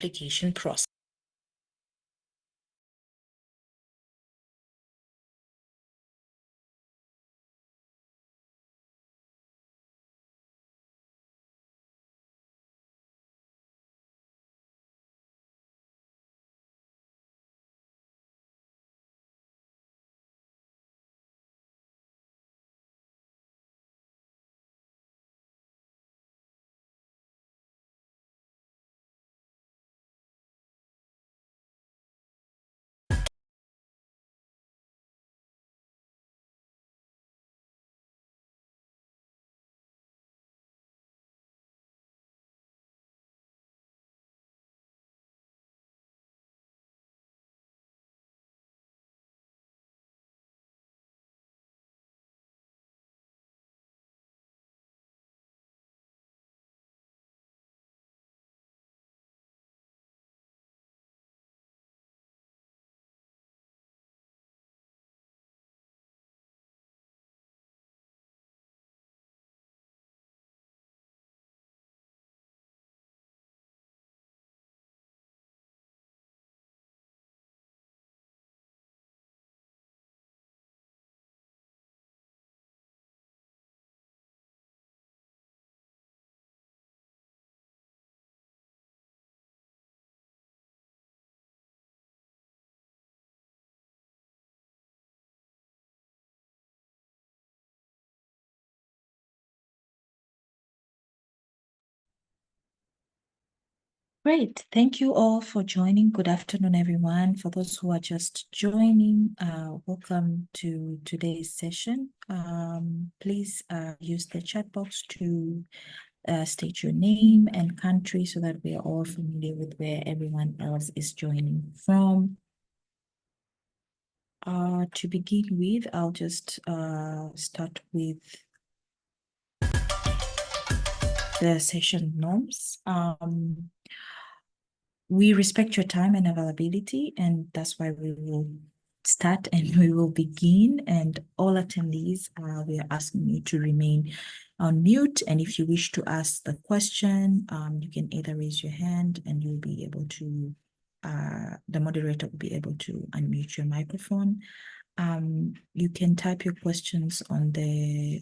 application process. Great. Thank you all for joining. Good afternoon, everyone. For those who are just joining, welcome to today's session. Please use the chat box to state your name and country so that we are all familiar with where everyone else is joining from. To begin with, I'll just start with the session norms. We respect your time and availability, and that's why we will start and we will begin. And all attendees, we are asking you to remain on mute. And if you wish to ask the question, you can either raise your hand and you'll be able to, the moderator will be able to unmute your microphone. You can type your questions on the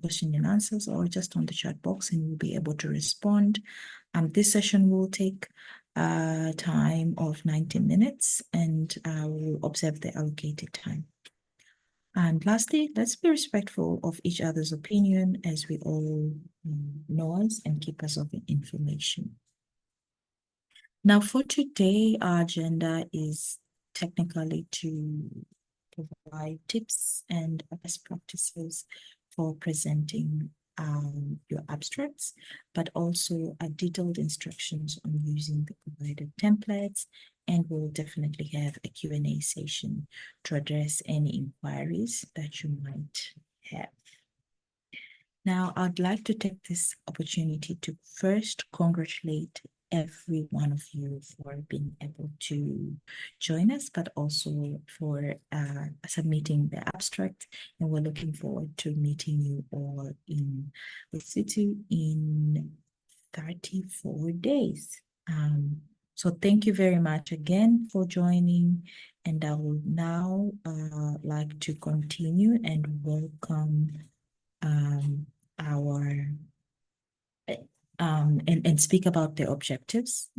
question and answers or just on the chat box and we'll be able to respond. This session will take time of 90 minutes and we'll observe the allocated time. And lastly, let's be respectful of each other's opinion as we all know us and keep us of information. Now for today, our agenda is technically to provide tips and best practices for presenting your abstracts, but also detailed instructions on using the provided templates. And we'll definitely have a Q&A session to address any inquiries that you might have. Now, I'd like to take this opportunity to first congratulate every one of you for being able to join us, but also for submitting the abstract. And we're looking forward to meeting you all in the city in 34 days. So thank you very much again for joining. And I would now like to continue and welcome and speak about the objectives.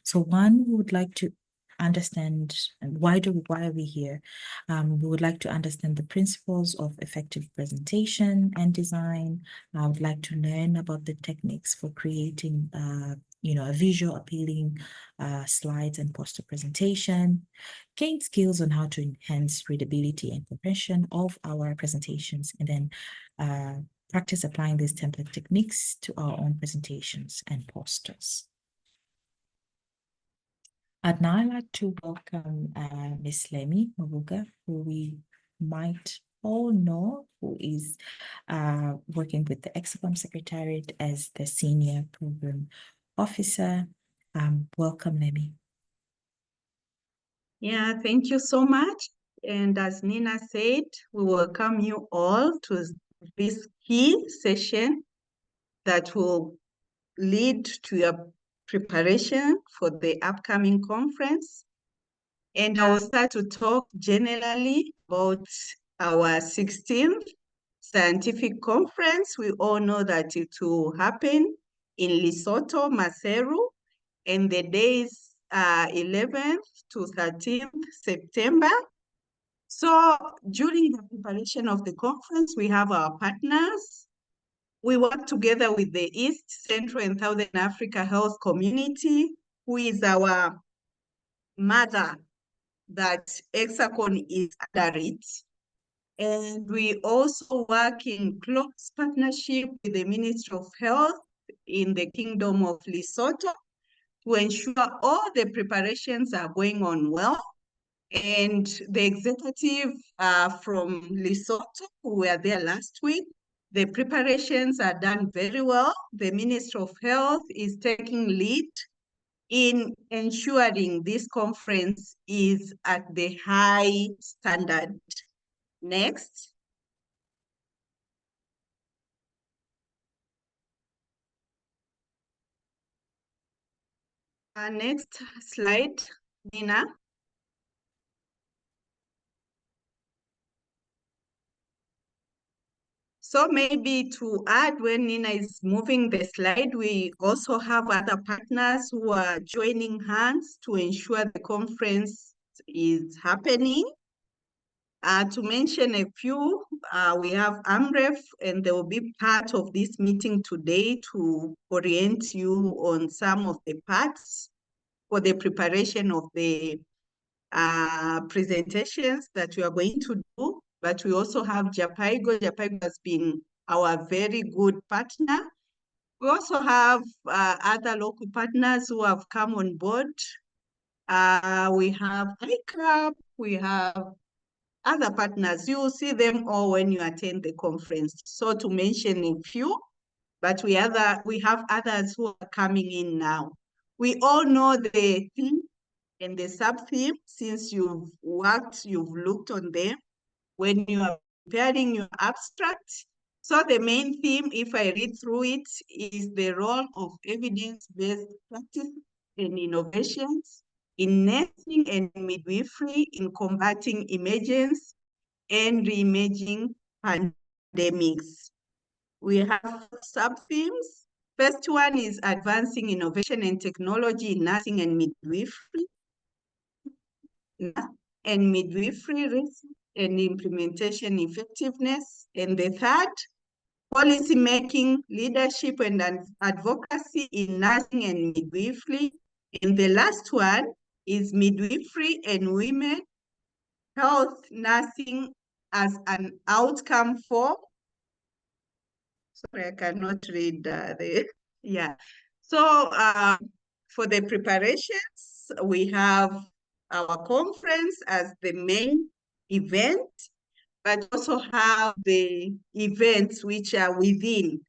So one, we would like to understand why are we here? We would like to understand the principles of effective presentation and design. I would like to learn about the techniques for creating a visual appealing slides and poster presentation, gain skills on how to enhance readability and comprehension of our presentations, and then practice applying these template techniques to our own presentations and posters. I'd now like to welcome Ms. Lemi Mabuga, who we might all know, who is working with the ECSACONM Secretariat as the Senior Program Officer. Welcome, Lemi. Yeah, thank you so much. And as Nina said, we welcome you all to this key session that will lead to your preparation for the upcoming conference. And I will start to talk generally about our 16th scientific conference. We all know that it will happen in Lesotho, Maseru, and the days 11th to 13th September. So during the preparation of the conference, we have our partners. We work together with the East, Central, and Southern Africa Health Community, who is our mother that ECSACONM is under it. And we also work in close partnership with the Ministry of Health in the Kingdom of Lesotho to ensure all the preparations are going on well. And the executive from Lesotho, who were there last week, the preparations are done very well. The Ministry of Health is taking lead in ensuring this conference is at the high standard. Next. Next slide, Nina. So maybe to add, when Nina is moving the slide, we also have other partners who are joining hands to ensure the conference is happening. To mention a few, we have AMREF, and they will be part of this meeting today to orient you on some of the parts for the preparation of the presentations that we are going to do. But we also have Japaigo. Japaigo has been our very good partner. We also have other local partners who have come on board. We have ICAP, we have other partners. You will see them all when you attend the conference. So to mention a few, but we have others who are coming in now. We all know the theme and the sub-theme since you've looked on them when you are preparing your abstract. So the main theme, if I read through it, is the role of evidence-based practice and innovations in nursing and midwifery in combating emergence and reimaging pandemics. We have sub-themes. First one is advancing innovation and technology in nursing and midwifery. And midwifery research and implementation effectiveness. And the third, policy making, leadership and advocacy in nursing and midwifery. And the last one is midwifery and women health nursing as an outcome for, sorry, I cannot read yeah. So for the preparations, we have our conference as the main event, but also have the events which are within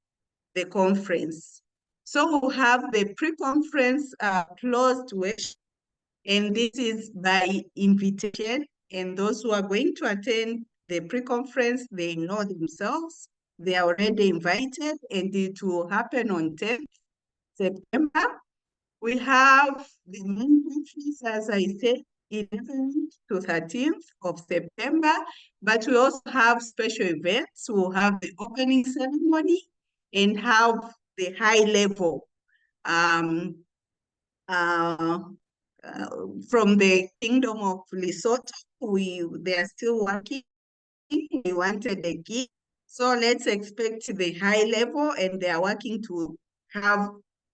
the conference. So we'll have the pre-conference closed workshop, and this is by invitation, and those who are going to attend the pre-conference, they know themselves, they are already invited, and it will happen on 10th September. We have the main conference, as I said, 11th to 13th of September, but we also have special events. We'll have the opening ceremony and have the high level from the Kingdom of Lesotho. They are still working. We wanted a gift. So let's expect the high level, and they are working to have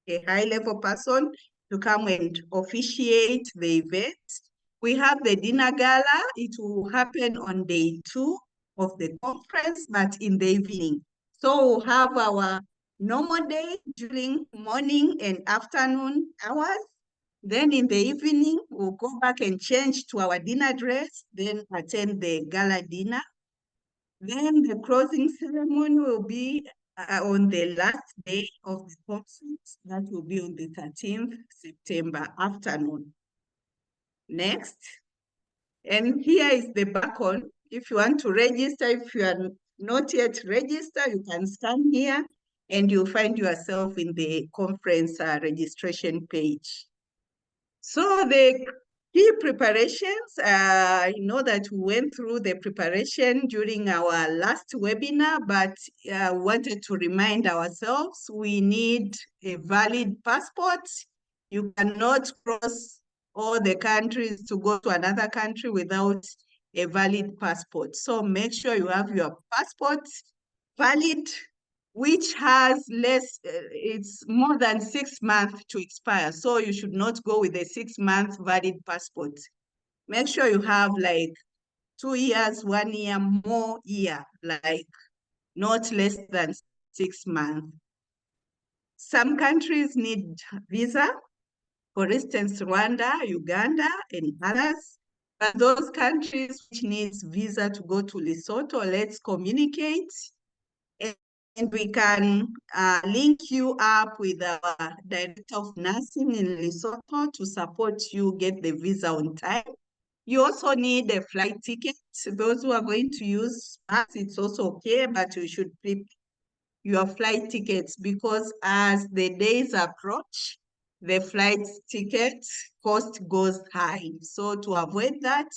a high level person to come and officiate the event. We have the dinner gala. It will happen on day 2 of the conference, but in the evening. So we'll have our normal day during morning and afternoon hours. Then in the evening, we'll go back and change to our dinner dress, then attend the gala dinner. Then the closing ceremony will be on the last day of the conference. That will be on the 13th September afternoon. Next. And here is the beacon. If you want to register, if you are not yet registered, you can scan here and you'll find yourself in the conference registration page. So the key preparations, I know that we went through the preparation during our last webinar, but wanted to remind ourselves we need a valid passport. You cannot cross all the countries to go to another country without a valid passport. So make sure you have your passport valid, which has less, it's more than 6 months to expire. So you should not go with a 6-month valid passport. Make sure you have like 2 years, 1 year, more year, like not less than 6 months. Some countries need visa, for instance, Rwanda, Uganda, and others. But those countries which needs visa to go to Lesotho, let's communicate. And we can link you up with our director of nursing in Lesotho to support you get the visa on time. You also need a flight ticket. Those who are going to use bus, it's also okay, but you should prepare your flight tickets because as the days approach, the flight ticket cost goes high. So to avoid that,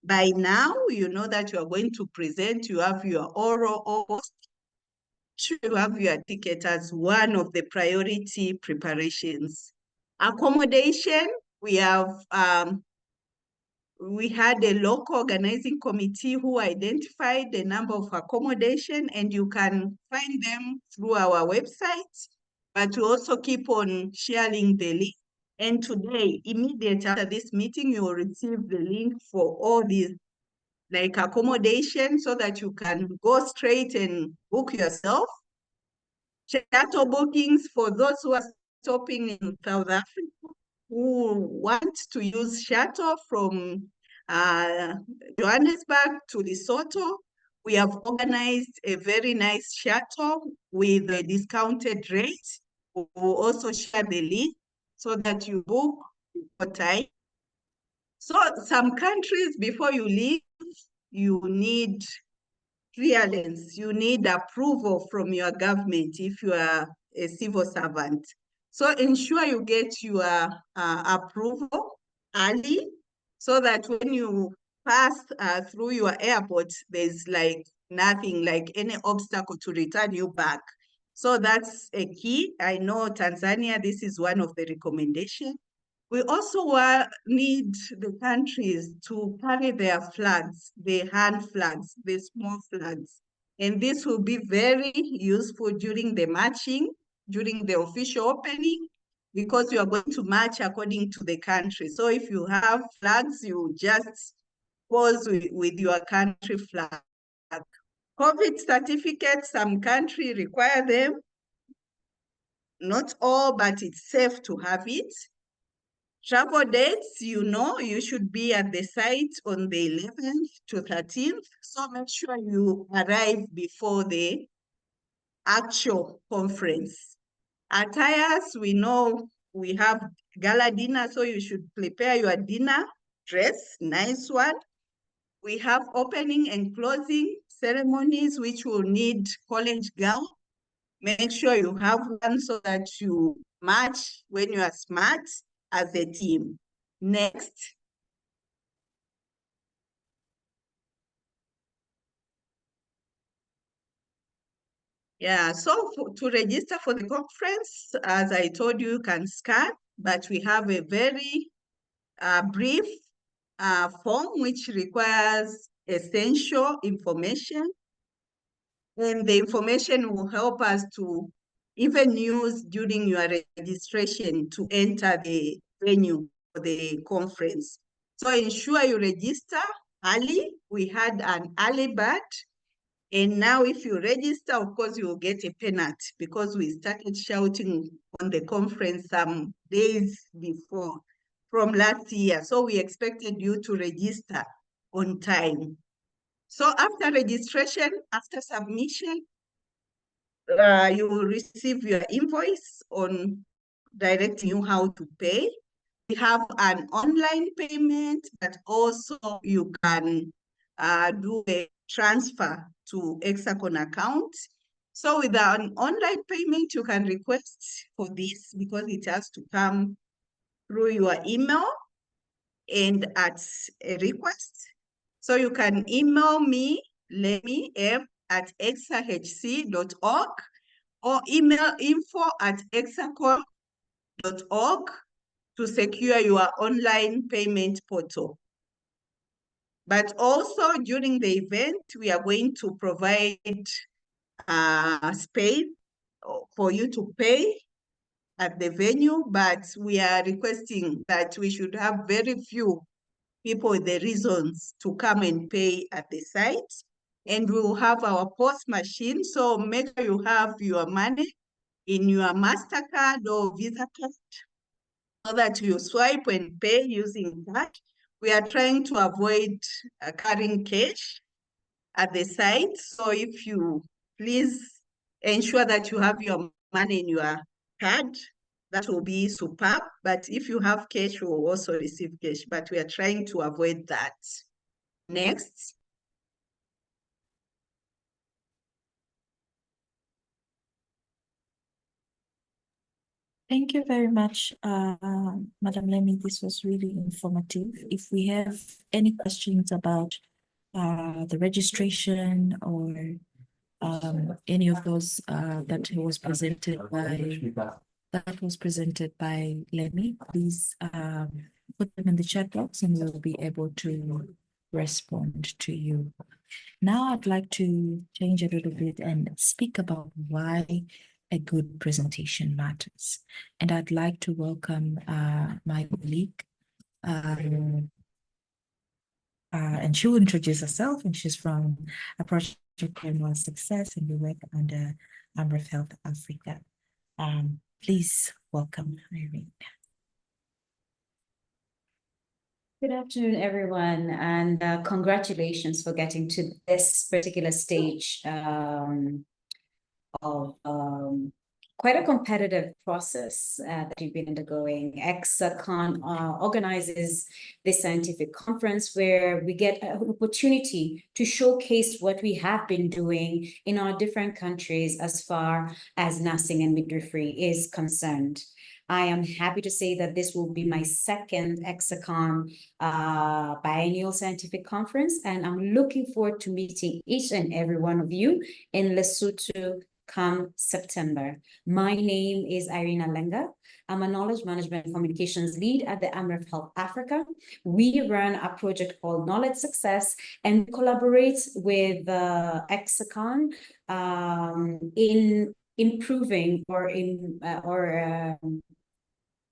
by now, you know that you are going to present, you have your oral almost, you have your ticket as one of the priority preparations. Accommodation, we had a local organizing committee who identified the number of accommodation, and you can find them through our website, but we also keep on sharing the link. And today, immediately after this meeting, you will receive the link for all these like accommodation so that you can go straight and book yourself. Shuttle bookings for those who are stopping in South Africa, who want to use shuttle from Johannesburg to Lesotho. We have organized a very nice shuttle with a discounted rate. We will also share the link so that you book for time. So some countries, before you leave, you need clearance, you need approval from your government if you are a civil servant. So ensure you get your approval early so that when you pass through your airport, there's like nothing, like any obstacle to return you back. So that's a key. I know Tanzania, this is one of the recommendations. We also need the countries to carry their flags, the hand flags, the small flags. And this will be very useful during the marching, during the official opening, because you are going to march according to the country. So if you have flags, you just pose with your country flag. COVID certificates, some countries require them. Not all, but it's safe to have it. Travel dates, you know, you should be at the site on the 11th to 13th. So make sure you arrive before the actual conference. Attires, we know we have gala dinner, so you should prepare your dinner dress, nice one. We have opening and closing ceremonies, which will need college gown. Make sure you have one so that you match when you are smart as a team. Next. Yeah, so to register for the conference, as I told you, you can scan, but we have a very brief form which requires essential information. And the information will help us to even use during your registration to enter the venue for the conference. So ensure you register early. We had an early bird. And now if you register, of course, you will get a penalty because we started shouting on the conference some days before from last year. So we expected you to register on time. So after registration, after submission, you will receive your invoice on directing you how to pay. We have an online payment, but also you can do a transfer to ECSACONM account. So with an online payment, you can request for this because it has to come through your email and at a request. So you can email me, lemi@exahc.org, or email info@exaconm.org to secure your online payment portal. But also during the event, we are going to provide space for you to pay at the venue, but we are requesting that we should have very few people with the reasons to come and pay at the site. And we will have our POS machine, so make sure you have your money in your MasterCard or Visa card so that you swipe and pay using that. We are trying to avoid carrying cash at the site. So if you please ensure that you have your money in your card, that will be superb. But if you have cash, you will also receive cash. But we are trying to avoid that. Next. Thank you very much, Madam Lemi. This was really informative. If we have any questions about the registration or any of those that was presented by Lemi, please put them in the chat box and we'll be able to respond to you. Now I'd like to change a little bit and speak about why a good presentation matters. And I'd like to welcome my colleague, and she will introduce herself, and she's from a project called Success, and we work under AMREF Health Africa. Please welcome Irene. Good afternoon, everyone, and congratulations for getting to this particular stage of quite a competitive process that you've been undergoing. ECSACONM organizes this scientific conference where we get an opportunity to showcase what we have been doing in our different countries as far as nursing and midwifery is concerned. I am happy to say that this will be my second ECSACONM biennial scientific conference, and I'm looking forward to meeting each and every one of you in Lesotho come September. My name is Irina Lenga. I'm a knowledge management and communications lead at the AMREF Health Africa. We run a project called Knowledge Success and collaborate with ECSACONM in improving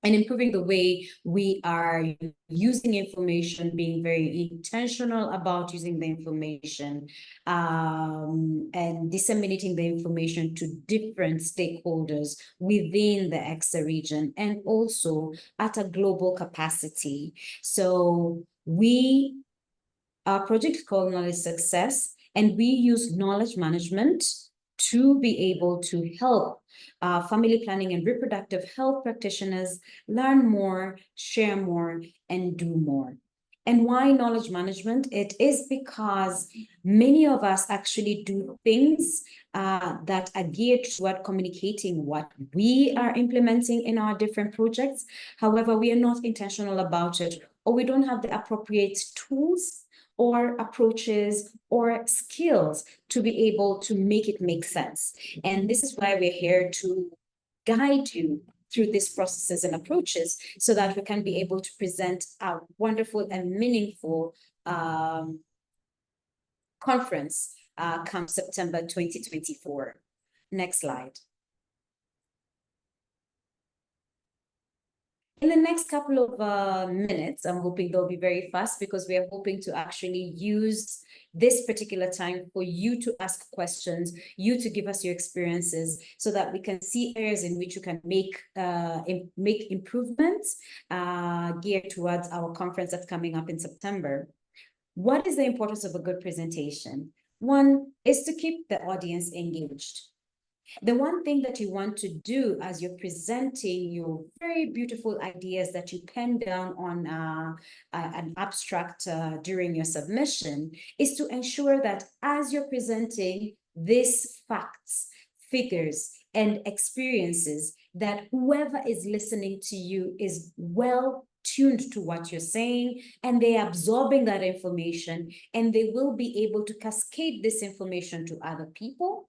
and improving the way we are using information, being very intentional about using the information, and disseminating the information to different stakeholders within the ECSA region and also at a global capacity. So our project is called Knowledge Success, and we use knowledge management to be able to help family planning and reproductive health practitioners learn more, share more, and do more. And why knowledge management? It is because many of us actually do things that are geared toward communicating what we are implementing in our different projects. However, we are not intentional about it, or we don't have the appropriate tools or approaches or skills to be able to make it make sense. And this is why we're here to guide you through these processes and approaches so that we can be able to present a wonderful and meaningful conference come September 2024. Next slide. In the next couple of minutes, I'm hoping they'll be very fast because we are hoping to actually use this particular time for you to ask questions, you to give us your experiences so that we can see areas in which you can make improvements geared towards our conference that's coming up in September. What is the importance of a good presentation? One is to keep the audience engaged. The one thing that you want to do as you're presenting your very beautiful ideas that you pen down on an abstract during your submission is to ensure that as you're presenting these facts, figures and experiences that whoever is listening to you is well tuned to what you're saying, and they're absorbing that information, and they will be able to cascade this information to other people,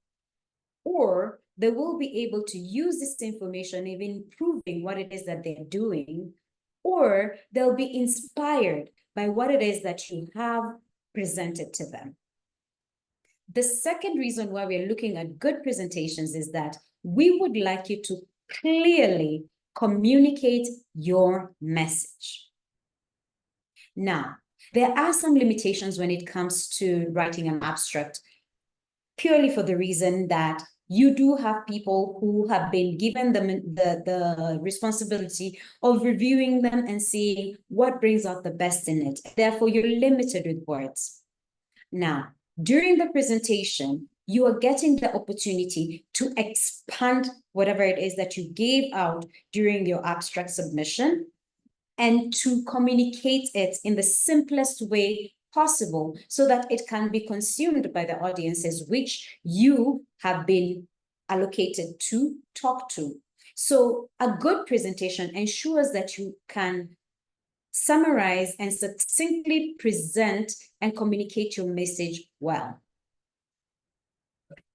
or they will be able to use this information in improving what it is that they're doing, or they'll be inspired by what it is that you have presented to them. The second reason why we're looking at good presentations is that we would like you to clearly communicate your message. Now, there are some limitations when it comes to writing an abstract, purely for the reason that you do have people who have been given the responsibility of reviewing them and seeing what brings out the best in it. Therefore, you're limited with words. Now, during the presentation, you are getting the opportunity to expand whatever it is that you gave out during your abstract submission and to communicate it in the simplest way possible so that it can be consumed by the audiences which you have been allocated to talk to. So a good presentation ensures that you can summarize and succinctly present and communicate your message well.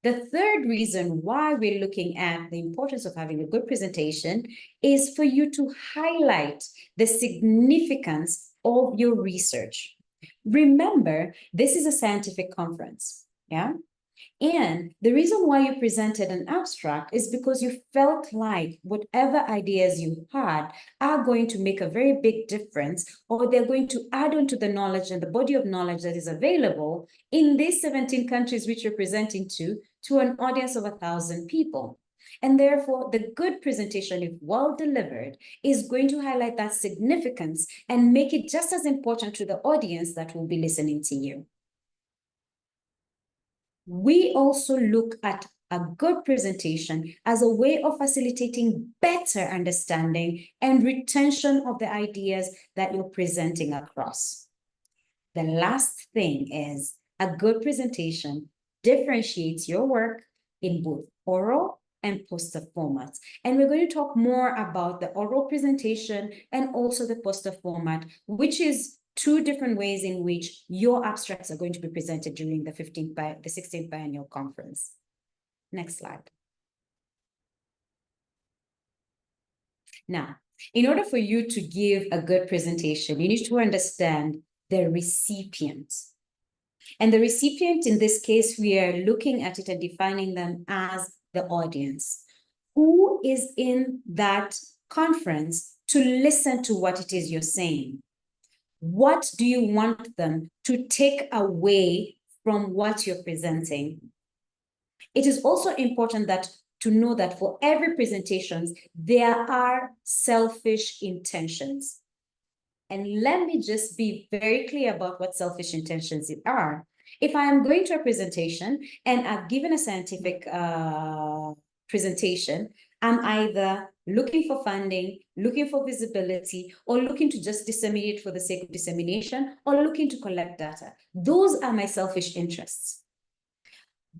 The third reason why we're looking at the importance of having a good presentation is for you to highlight the significance of your research. Remember, this is a scientific conference, yeah? And the reason why you presented an abstract is because you felt like whatever ideas you had are going to make a very big difference, or they're going to add on to the knowledge and the body of knowledge that is available in these 17 countries which you're presenting to an audience of 1,000 people. And therefore, the good presentation, if well delivered, is going to highlight that significance and make it just as important to the audience that will be listening to you. We also look at a good presentation as a way of facilitating better understanding and retention of the ideas that you're presenting across. The last thing is a good presentation differentiates your work in both oral and poster formats. And we're going to talk more about the oral presentation and also the poster format, which is two different ways in which your abstracts are going to be presented during the 16th biennial conference. Next slide. Now, in order for you to give a good presentation, you need to understand the recipient. And the recipient, in this case, we are looking at it and defining them as the audience. Who is in that conference to listen to what it is you're saying? What do you want them to take away from what you're presenting? It is also important to know that for every presentation, there are selfish intentions. And let me just be very clear about what selfish intentions are. If I am going to a presentation and I've given a scientific presentation, I'm either looking for funding, looking for visibility, or looking to just disseminate for the sake of dissemination, or looking to collect data. Those are my selfish interests.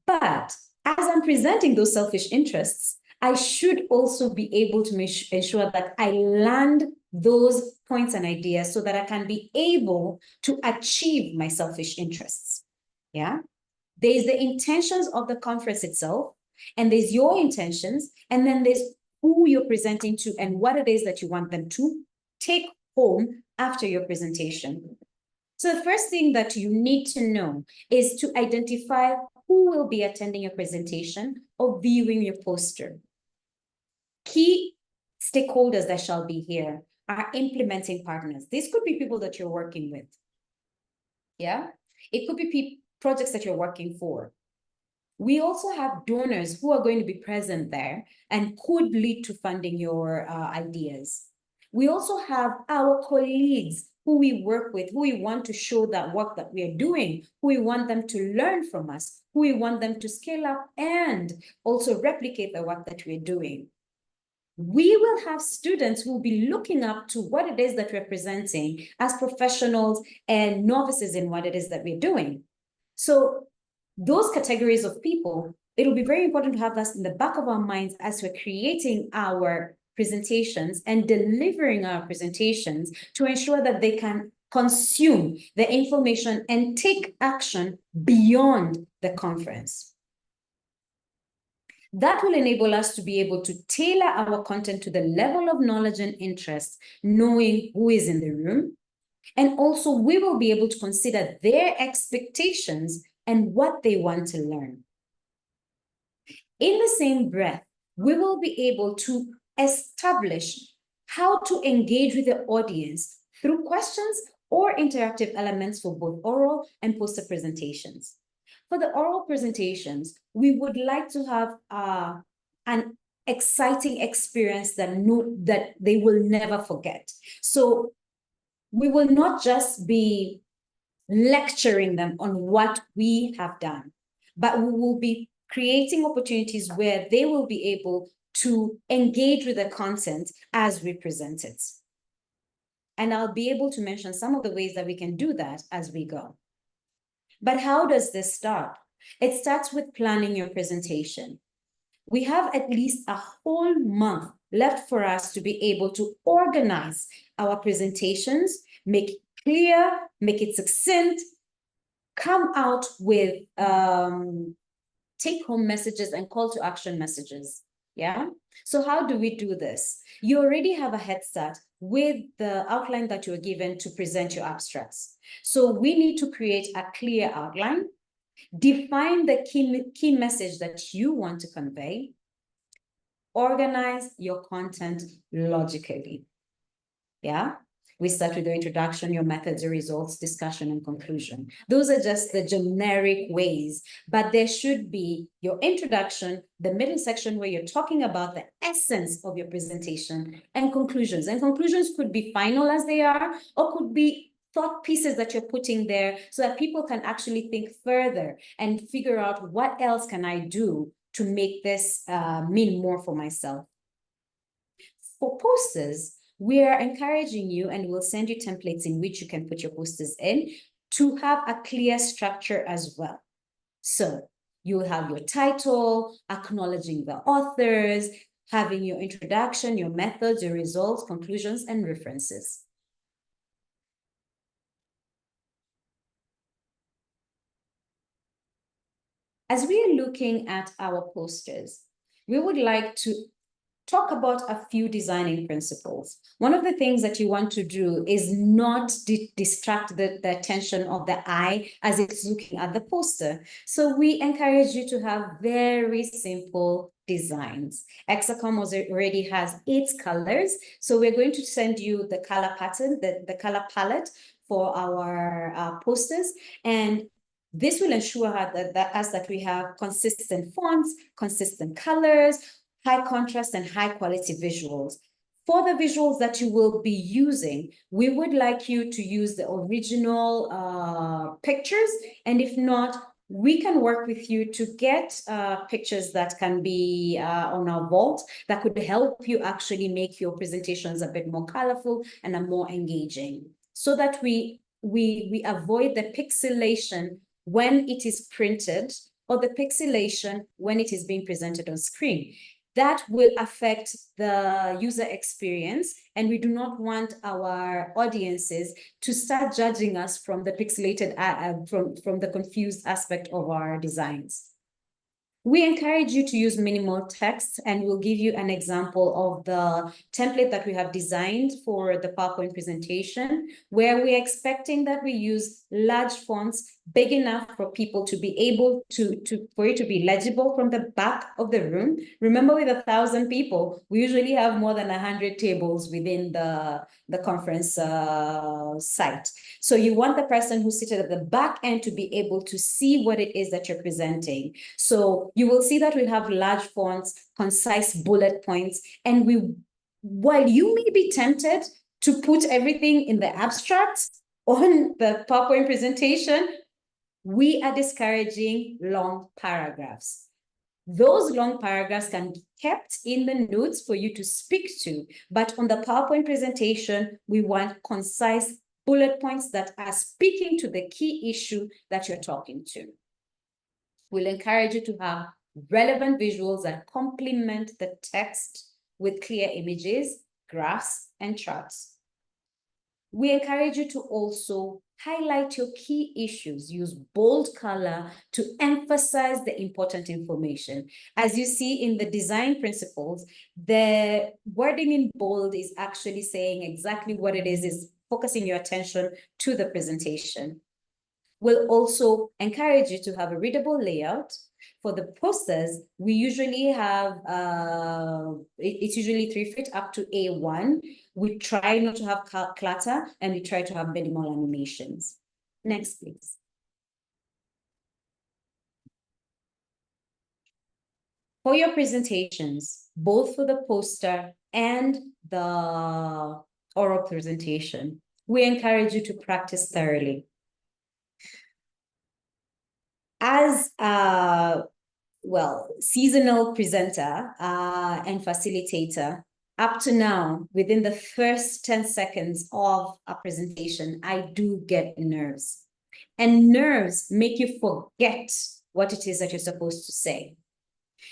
But as I'm presenting those selfish interests, I should also be able to ensure that I land those points and ideas so that I can be able to achieve my selfish interests. Yeah, there's the intentions of the conference itself, and there's your intentions, and then there's who you're presenting to and what it is that you want them to take home after your presentation. So the first thing that you need to know is to identify who will be attending your presentation or viewing your poster. Key stakeholders that shall be here are implementing partners. These could be people that you're working with. Yeah, it could be projects that you're working for. We also have donors who are going to be present there and could lead to funding your ideas. We also have our colleagues who we work with, who we want to show that work that we are doing, who we want them to learn from us, who we want them to scale up and also replicate the work that we're doing. We will have students who will be looking up to what it is that we're presenting as professionals and novices in what it is that we're doing. So those categories of people it'll be very important to have that in the back of our minds as we're creating our presentations and delivering our presentations to ensure that they can consume the information and take action beyond the conference. That will enable us to be able to tailor our content to the level of knowledge and interest, knowing who is in the room. And also we will be able to consider their expectations and what they want to learn. In the same breath, we will be able to establish how to engage with the audience through questions or interactive elements for both oral and poster presentations. For the oral presentations, we would like to have an exciting experience that they will never forget. So we will not just be lecturing them on what we have done, but we will be creating opportunities where they will be able to engage with the content as we present it. And I'll be able to mention some of the ways that we can do that as we go. But how does this start? It starts with planning your presentation. We have at least a whole month left for us to be able to organize our presentations, make it clear, make it succinct, come out with take-home messages and call to action messages. Yeah. So how do we do this? You already have a head start with the outline that you're given to present your abstracts. So we need to create a clear outline, define the key message that you want to convey, organize your content logically. Yeah. We start with your introduction, your methods, your results, discussion, and conclusion. Those are just the generic ways, but there should be your introduction, the middle section where you're talking about the essence of your presentation, and conclusions. And conclusions could be final as they are, or could be thought pieces that you're putting there so that people can actually think further and figure out what else can I do to make this mean more for myself. For posters, we are encouraging you, and we'll send you templates in which you can put your posters in, to have a clear structure as well. So you will have your title, acknowledging the authors, having your introduction, your methods, your results, conclusions, and references. As we are looking at our posters, we would like to talk about a few designing principles. One of the things that you want to do is not distract the attention of the eye as it's looking at the poster. So we encourage you to have very simple designs. ECSACONM already has 8 colors. So we're going to send you the color pattern, the color palette for our posters. And this will ensure that we have consistent fonts, consistent colors, high contrast, and high quality visuals. For the visuals that you will be using, we would like you to use the original pictures. And if not, we can work with you to get pictures that can be on our vault that could help you actually make your presentations a bit more colorful and more engaging, so that we avoid the pixelation when it is printed, or the pixelation when it is being presented on screen. That will affect the user experience, and we do not want our audiences to start judging us from the pixelated, from the confused aspect of our designs. We encourage you to use minimal text, and we'll give you an example of the template that we have designed for the PowerPoint presentation, where we're expecting that we use large fonts big enough for people to be able for it to be legible from the back of the room. Remember, with 1,000 people, we usually have more than 100 tables within the conference site. So you want the person who's seated at the back end to be able to see what it is that you're presenting. So you will see that we have large fonts, concise bullet points, and while you may be tempted to put everything in the abstract on the PowerPoint presentation, we are discouraging long paragraphs. Those long paragraphs can be kept in the notes for you to speak to, but on the PowerPoint presentation, we want concise bullet points that are speaking to the key issue that you're talking to. We'll encourage you to have relevant visuals that complement the text with clear images, graphs, and charts. We encourage you to also highlight your key issues. Use bold color to emphasize the important information. As you see in the design principles, the wording in bold is actually saying exactly what it is focusing your attention to the presentation. We'll also encourage you to have a readable layout. For the posters, we usually have, it's usually 3 feet up to A1. We try not to have clutter, and we try to have minimal animations. Next, please. For your presentations, both for the poster and the oral presentation, we encourage you to practice thoroughly. As seasonal presenter and facilitator, up to now, within the first 10 seconds of a presentation, I do get nerves. And nerves make you forget what it is that you're supposed to say.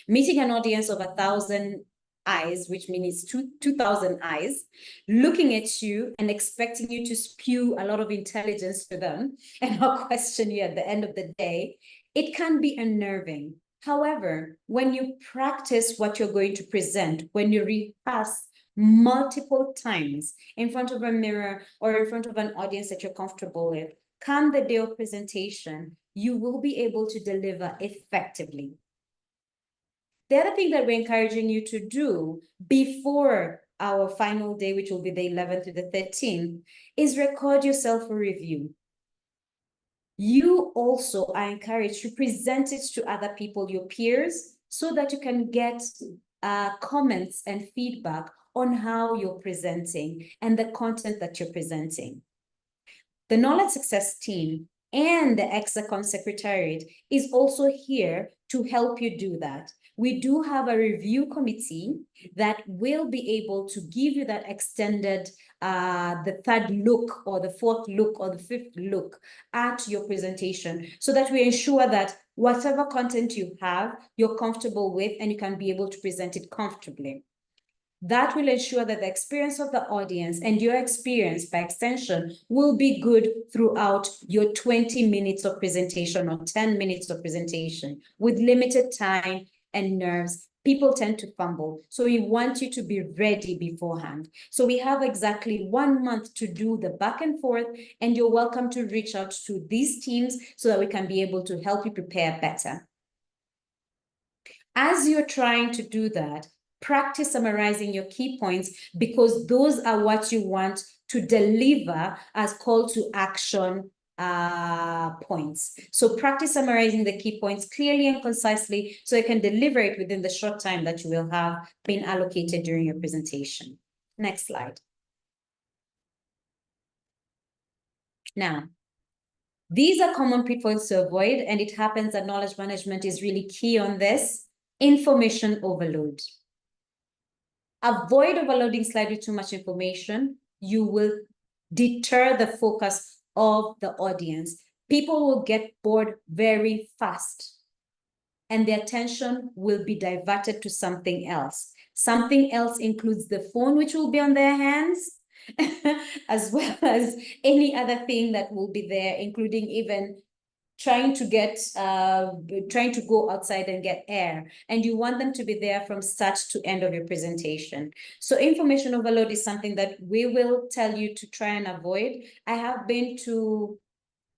Meeting an audience of 1,000 eyes, which means 2,000 eyes, looking at you and expecting you to spew a lot of intelligence to them and not question you at the end of the day, it can be unnerving. However, when you practice what you're going to present, when you rehearse multiple times in front of a mirror or in front of an audience that you're comfortable with, come the day of presentation, you will be able to deliver effectively. The other thing that we're encouraging you to do before our final day, which will be the 11th to the 13th, is record yourself for review. You also are encouraged to present it to other people, your peers, so that you can get comments and feedback on how you're presenting and the content that you're presenting. The Knowledge Success team and the ECSACONM Secretariat is also here to help you do that. We do have a review committee that will be able to give you that extended, the third look or the fourth look or the fifth look at your presentation, so that we ensure that whatever content you have, you're comfortable with and you can be able to present it comfortably. That will ensure that the experience of the audience and your experience by extension will be good throughout your 20 minutes of presentation or 10 minutes of presentation. With limited time and nerves, people tend to fumble. So we want you to be ready beforehand. So we have exactly 1 month to do the back and forth, and you're welcome to reach out to these teams so that we can be able to help you prepare better. As you're trying to do that, practice summarizing your key points, because those are what you want to deliver as call to action points. So practice summarizing the key points clearly and concisely so you can deliver it within the short time that you will have been allocated during your presentation. Next slide. Now, these are common pitfalls to avoid, and it happens that knowledge management is really key on this. Information overload. Avoid overloading slide with too much information. You will deter the focus of the audience. People will get bored very fast, and their attention will be diverted to something else. Something else includes the phone, which will be on their hands, as well as any other thing that will be there, including even trying to go outside and get air, and you want them to be there from start to end of your presentation. So information overload is something that we will tell you to try and avoid. I have been to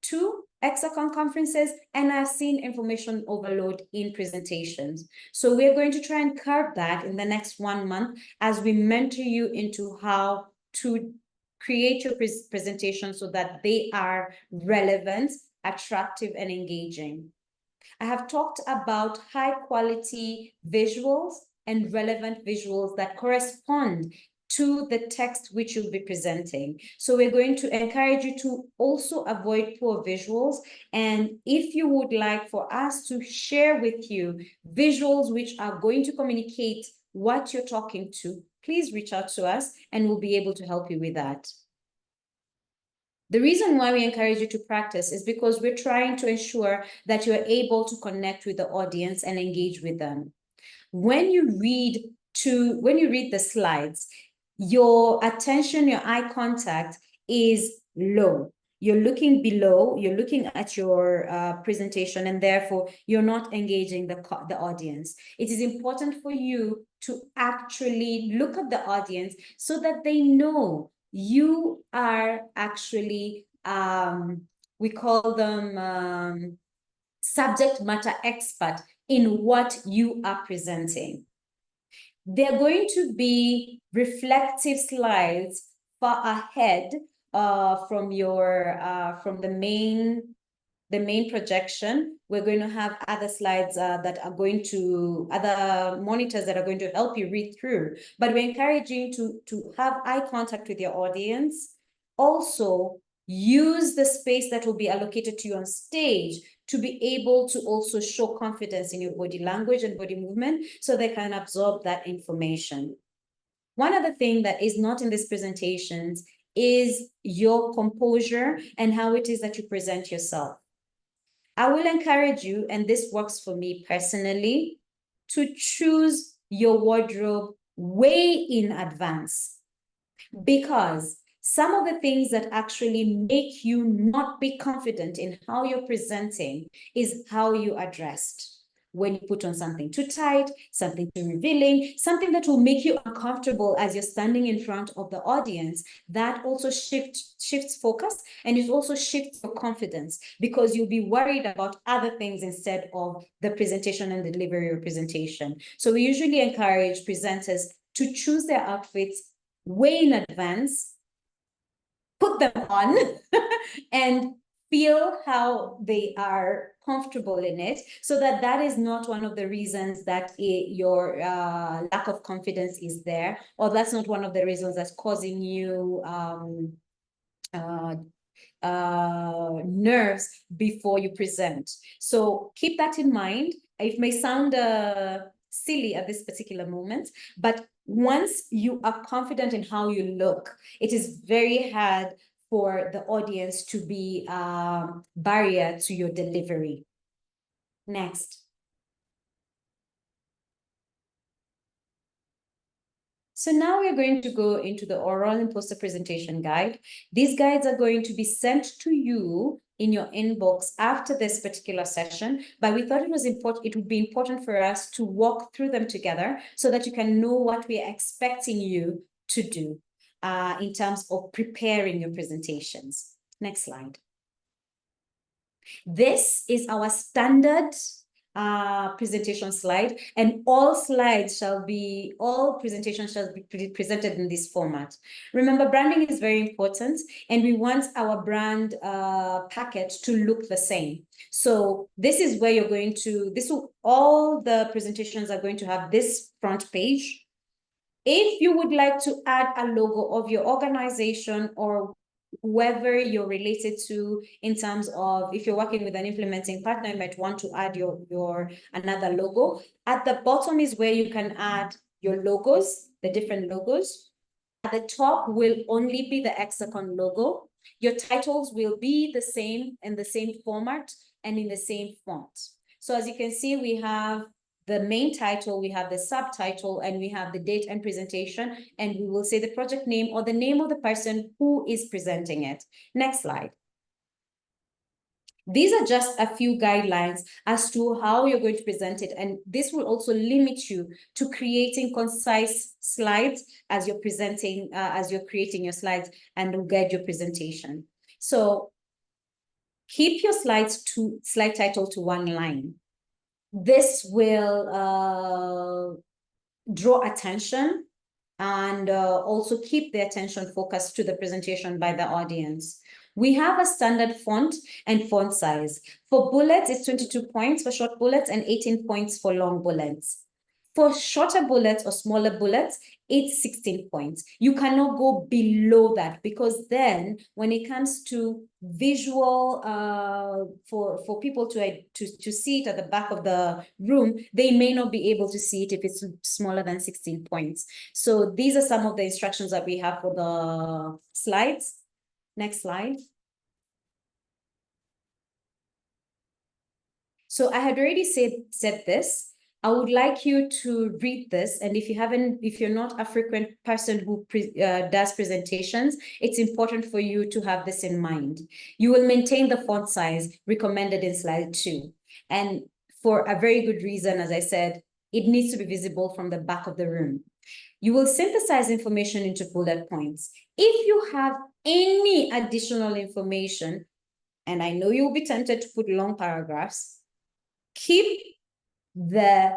2 ECSACONM conferences, and I've seen information overload in presentations. So we're going to try and curb that in the next 1 month as we mentor you into how to create your presentation so that they are relevant, attractive, and engaging. I have talked about high quality visuals and relevant visuals that correspond to the text which you'll be presenting. So we're going to encourage you to also avoid poor visuals. And if you would like for us to share with you visuals which are going to communicate what you're talking to, please reach out to us and we'll be able to help you with that. The reason why we encourage you to practice is because we're trying to ensure that you're able to connect with the audience and engage with them. When you read the slides, your attention, your eye contact is low. You're looking below, you're looking at your presentation, and therefore you're not engaging the audience. It is important for you to actually look at the audience so that they know you are actually, we call them subject matter expert in what you are presenting. They're going to be reflective slides far ahead from the main projection. We're going to have other slides other monitors that are going to help you read through, but we're encouraging you to have eye contact with your audience. Also, use the space that will be allocated to you on stage to be able to also show confidence in your body language and body movement so they can absorb that information. One other thing that is not in these presentations is your composure and how it is that you present yourself. I will encourage you, and this works for me personally, to choose your wardrobe way in advance, because some of the things that actually make you not be confident in how you're presenting is how you are dressed. When you put on something too tight, something too revealing, something that will make you uncomfortable as you're standing in front of the audience, that also shifts focus, and it also shifts your confidence, because you'll be worried about other things instead of the presentation and the delivery of presentation. So we usually encourage presenters to choose their outfits way in advance, put them on, and feel how they are comfortable in it, so that that is not one of the reasons that your lack of confidence is there, or that's not one of the reasons that's causing you nerves before you present. So keep that in mind. It may sound silly at this particular moment, but once you are confident in how you look, it is very hard for the audience to be a barrier to your delivery. Next. So now we're going to go into the oral and poster presentation guide. These guides are going to be sent to you in your inbox after this particular session, but we thought it would be important for us to walk through them together so that you can know what we are expecting you to do in terms of preparing your presentations. Next slide. This is our standard presentation slide, and all presentations shall be presented in this format. Remember, branding is very important, and we want our brand packet to look the same. So this is where you're going to, all the presentations are going to have this front page. If you would like to add a logo of your organization or whoever you're related to, in terms of, if you're working with an implementing partner, you might want to add your another logo. At the bottom is where you can add your logos, the different logos. At the top will only be the ECSACONM logo. Your titles will be the same, in the same format and in the same font. So as you can see, we have the main title, we have the subtitle, and we have the date and presentation, and we will say the project name or the name of the person who is presenting it. Next slide. These are just a few guidelines as to how you're going to present it, and this will also limit you to creating concise slides as you're presenting, as you're creating your slides, and will guide your presentation. So keep your slide title to one line. This will draw attention and also keep the attention focused to the presentation by the audience. We have a standard font and font size. For bullets, it's 22 points for short bullets and 18 points for long bullets. For shorter bullets or smaller bullets, it's 16 points. You cannot go below that, because then when it comes to visual, for people to see it at the back of the room, they may not be able to see it if it's smaller than 16 points. So these are some of the instructions that we have for the slides. Next slide. So I had already said this. I would like you to read this, and if you're not a frequent person who does presentations, it's important for you to have this in mind. You will maintain the font size recommended in slide 2. And for a very good reason, as I said, it needs to be visible from the back of the room. You will synthesize information into bullet points. If you have any additional information, and I know you'll be tempted to put long paragraphs, keep the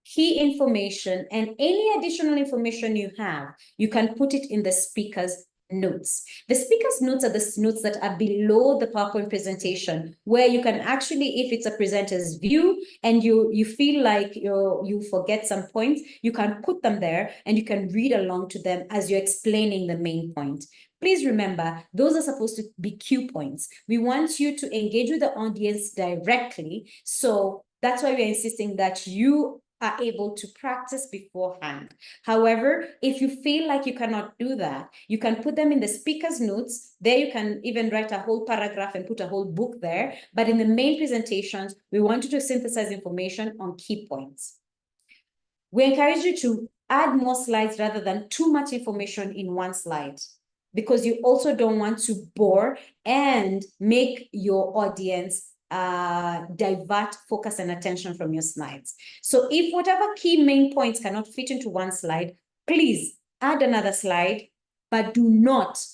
key information and any additional information you have, you can put it in the speaker's notes. The speaker's notes are the notes that are below the PowerPoint presentation, where you can actually, if it's a presenter's view and you feel like you forget some points, you can put them there and you can read along to them as you're explaining the main point. Please remember, those are supposed to be cue points. We want you to engage with the audience directly. So that's why we're insisting that you are able to practice beforehand. However, if you feel like you cannot do that, you can put them in the speaker's notes. There you can even write a whole paragraph and put a whole book there. But in the main presentations, we want you to synthesize information on key points. We encourage you to add more slides rather than too much information in one slide, because you also don't want to bore and make your audience divert focus and attention from your slides. So if whatever key main points cannot fit into one slide, please add another slide, but do not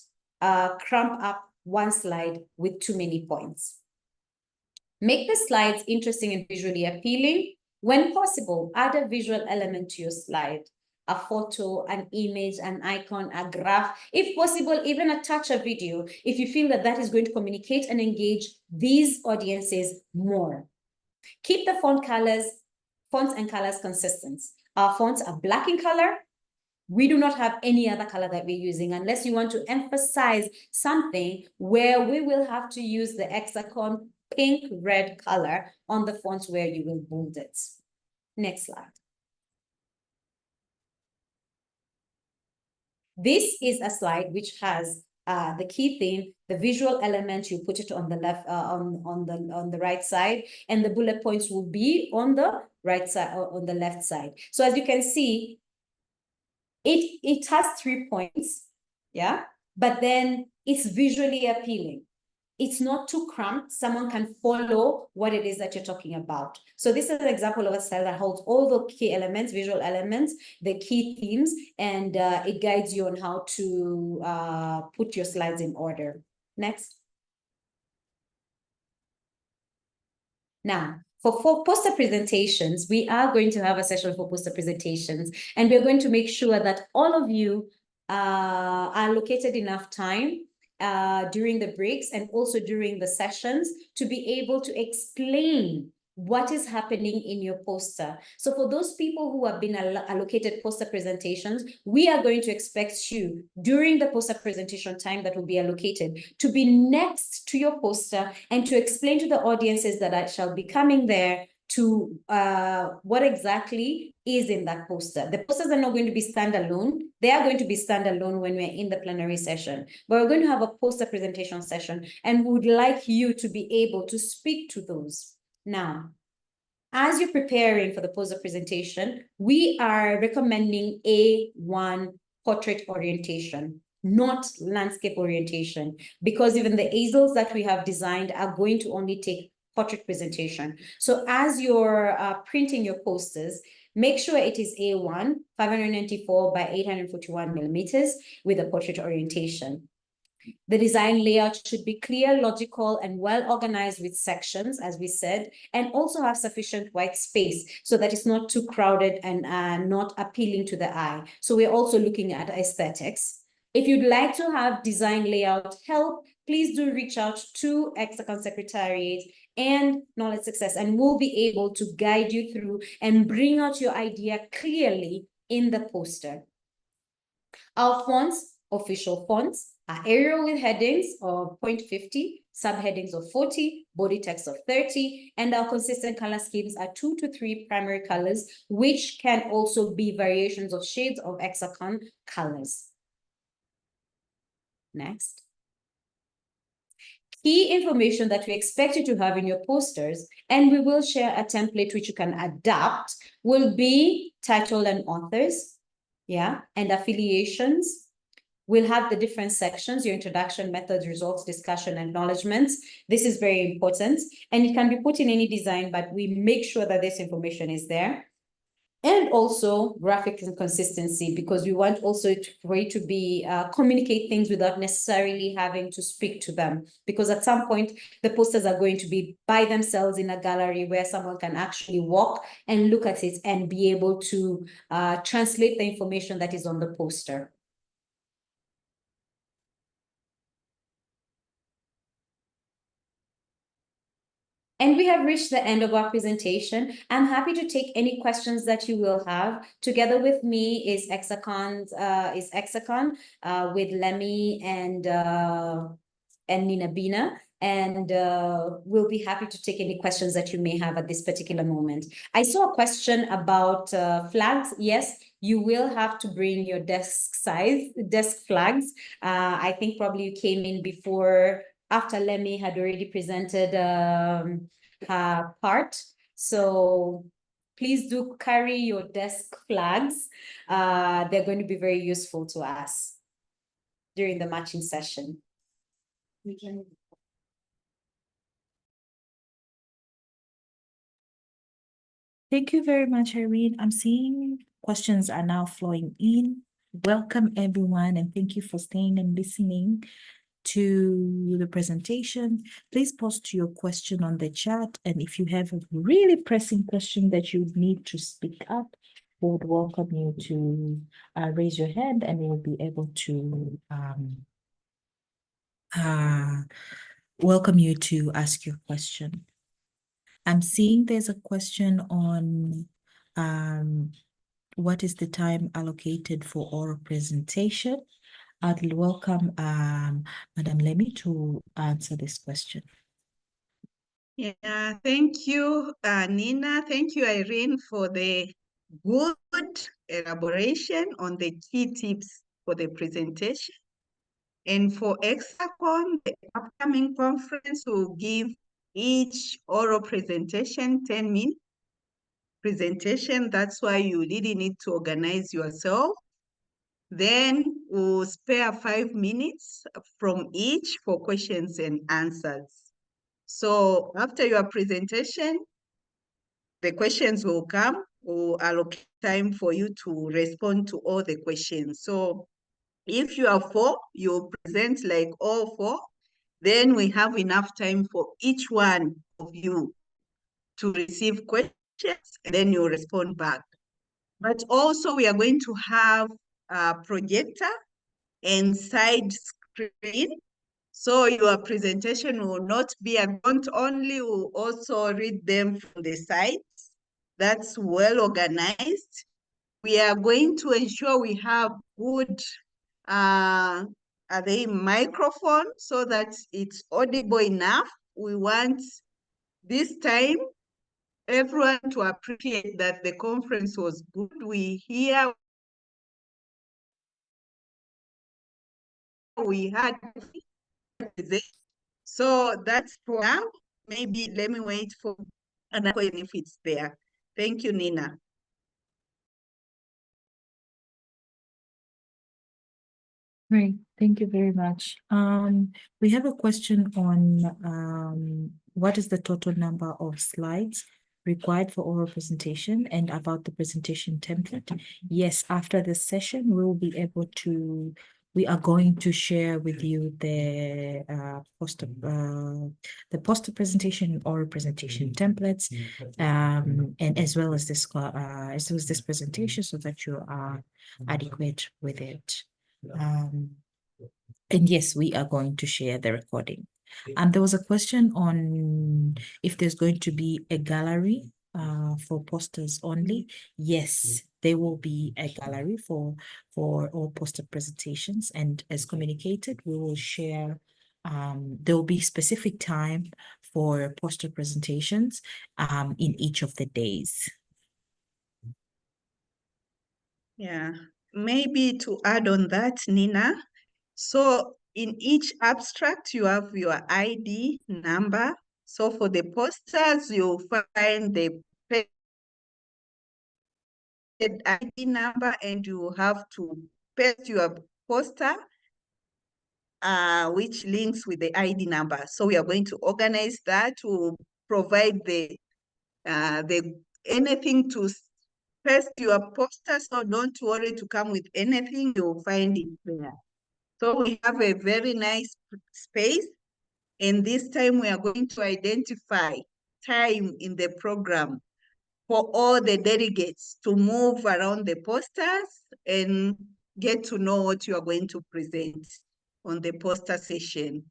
cramp up one slide with too many points. Make the slides interesting and visually appealing. When possible, add a visual element to your slide. A photo, an image, an icon, a graph, if possible, even attach a video if you feel that that is going to communicate and engage these audiences more. Keep the fonts and colors consistent. Our fonts are black in color. We do not have any other color that we're using unless you want to emphasize something where we will have to use the ECSACONM pink red color on the fonts where you will bold it. Next slide. This is a slide which has the key theme, the visual element. You put it on the left, on the right side, and the bullet points will be on the right side or on the left side. So as you can see, it has 3 points, yeah, but then it's visually appealing. It's not too cramped. Someone can follow what it is that you're talking about. So this is an example of a slide that holds all the key elements, visual elements, the key themes, and it guides you on how to put your slides in order. Next. Now, for poster presentations, we are going to have a session for poster presentations, and we're going to make sure that all of you are allocated enough time during the breaks and also during the sessions to be able to explain what is happening in your poster. So for those people who have been allocated poster presentations, we are going to expect you during the poster presentation time that will be allocated to be next to your poster and to explain to the audiences that shall be coming there to what exactly is in that poster. The posters are not going to be standalone. They are going to be standalone when we're in the plenary session, but we're going to have a poster presentation session and we would like you to be able to speak to those. Now, as you're preparing for the poster presentation, we are recommending A1 portrait orientation, not landscape orientation, because even the easels that we have designed are going to only take portrait presentation. So as you're printing your posters, make sure it is A1, 594 by 841 millimeters with a portrait orientation. The design layout should be clear, logical, and well organized with sections, as we said, and also have sufficient white space so that it's not too crowded and not appealing to the eye. So we're also looking at aesthetics. If you'd like to have design layout help, please do reach out to ECSACONM Secretariat and Knowledge Success, and we'll be able to guide you through and bring out your idea clearly in the poster. Our fonts, official fonts, are Arial with headings of 0.50, subheadings of 40, body text of 30, and our consistent color schemes are 2 to 3 primary colors, which can also be variations of shades of ECSACONM colors. Next. key information that we expect you to have in your posters, and we will share a template which you can adapt, will be title and authors, yeah, and affiliations. We'll have the different sections, your introduction, methods, results, discussion, acknowledgements. This is very important, and it can be put in any design, but we make sure that this information is there. And also graphic consistency, because we want also for it to be communicate things without necessarily having to speak to them. Because at some point, the posters are going to be by themselves in a gallery where someone can actually walk and look at it and be able to translate the information that is on the poster. And we have reached the end of our presentation. I'm happy to take any questions that you will have. Together with me is ECSACON with Lemmy and Nina Bina. And we'll be happy to take any questions that you may have at this particular moment. I saw a question about flags. Yes, you will have to bring your desk flags. I think probably you came in before, after Lemmy had already presented her part. So please do carry your desk flags. They're going to be very useful to us during the matching session. Thank you very much, Irene. I'm seeing questions are now flowing in. Welcome, everyone, and thank you for staying and listening to the presentation. Please post your question on the chat, and if you have a really pressing question that you need to speak up, we would welcome you to raise your hand, and we'll be able to welcome you to ask your question. I'm seeing there's a question on what is the time allocated for oral presentation. I'd welcome Madam Lemmy to answer this question. Yeah, thank you, Nina. Thank you, Irene, for the good elaboration on the key tips for the presentation. And for ECSACON, the upcoming conference will give each oral presentation 10-minute presentation. That's why you really need to organize yourself. Then we'll spare 5 minutes from each for questions and answers. So after your presentation, the questions will come. We'll allocate time for you to respond to all the questions. So if you are 4, you present like all 4, then we have enough time for each one of you to receive questions, and then you respond back. But also we are going to have a projector and side screen. So your presentation will not be a front only, we'll also read them from the sides. That's well organized. We are going to ensure we have good microphone so that it's audible enough. We want this time everyone to appreciate that the conference was good. We had so that's for now. Maybe let me wait for another question if it's there. Thank you, Nina. Great, thank you very much. We have a question on what is the total number of slides required for oral presentation and about the presentation template. Yes, after this session, we will be able to, we are going to share with you the poster presentation oral presentation templates, and as well as this presentation, so that you are adequate with it. And yes, we are going to share the recording. There was a question on if there's going to be a gallery for posters only. Yes, there will be a gallery for all poster presentations, and as communicated, we will share. There will be specific time for poster presentations in each of the days. Yeah, maybe to add on that, Nina. So In each abstract, you have your ID number. So for the posters, you'll find the ID number and you have to paste your poster which links with the ID number. So we are going to organize that to provide the anything to paste your poster. So don't worry to come with anything, you'll find it there. So we have a very nice space. And this time we are going to identify time in the program for all the delegates to move around the posters and get to know what you are going to present on the poster session.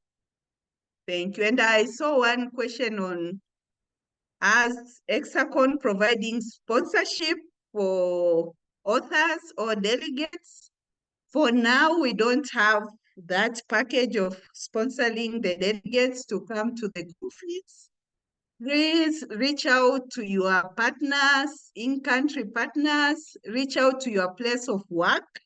Thank you. And I saw one question on as ECSACONM providing sponsorship for authors or delegates. For now, we don't have that package of sponsoring the delegates to come to the conference. Please reach out to your partners, in-country partners, reach out to your place of work.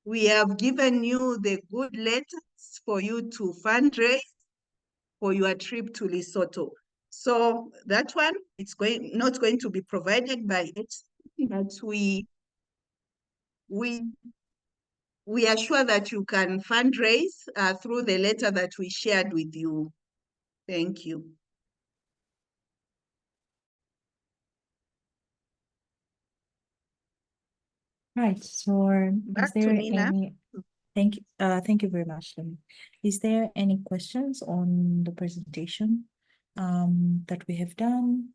We have given you the good letters for you to fundraise for your trip to Lesotho. So that one, it's not going to be provided by it, but we are sure that you can fundraise through the letter that we shared with you. Thank you. Right, so Back is to there Nina. any, thank you very much, Lemi. Is there any questions on the presentation that we have done?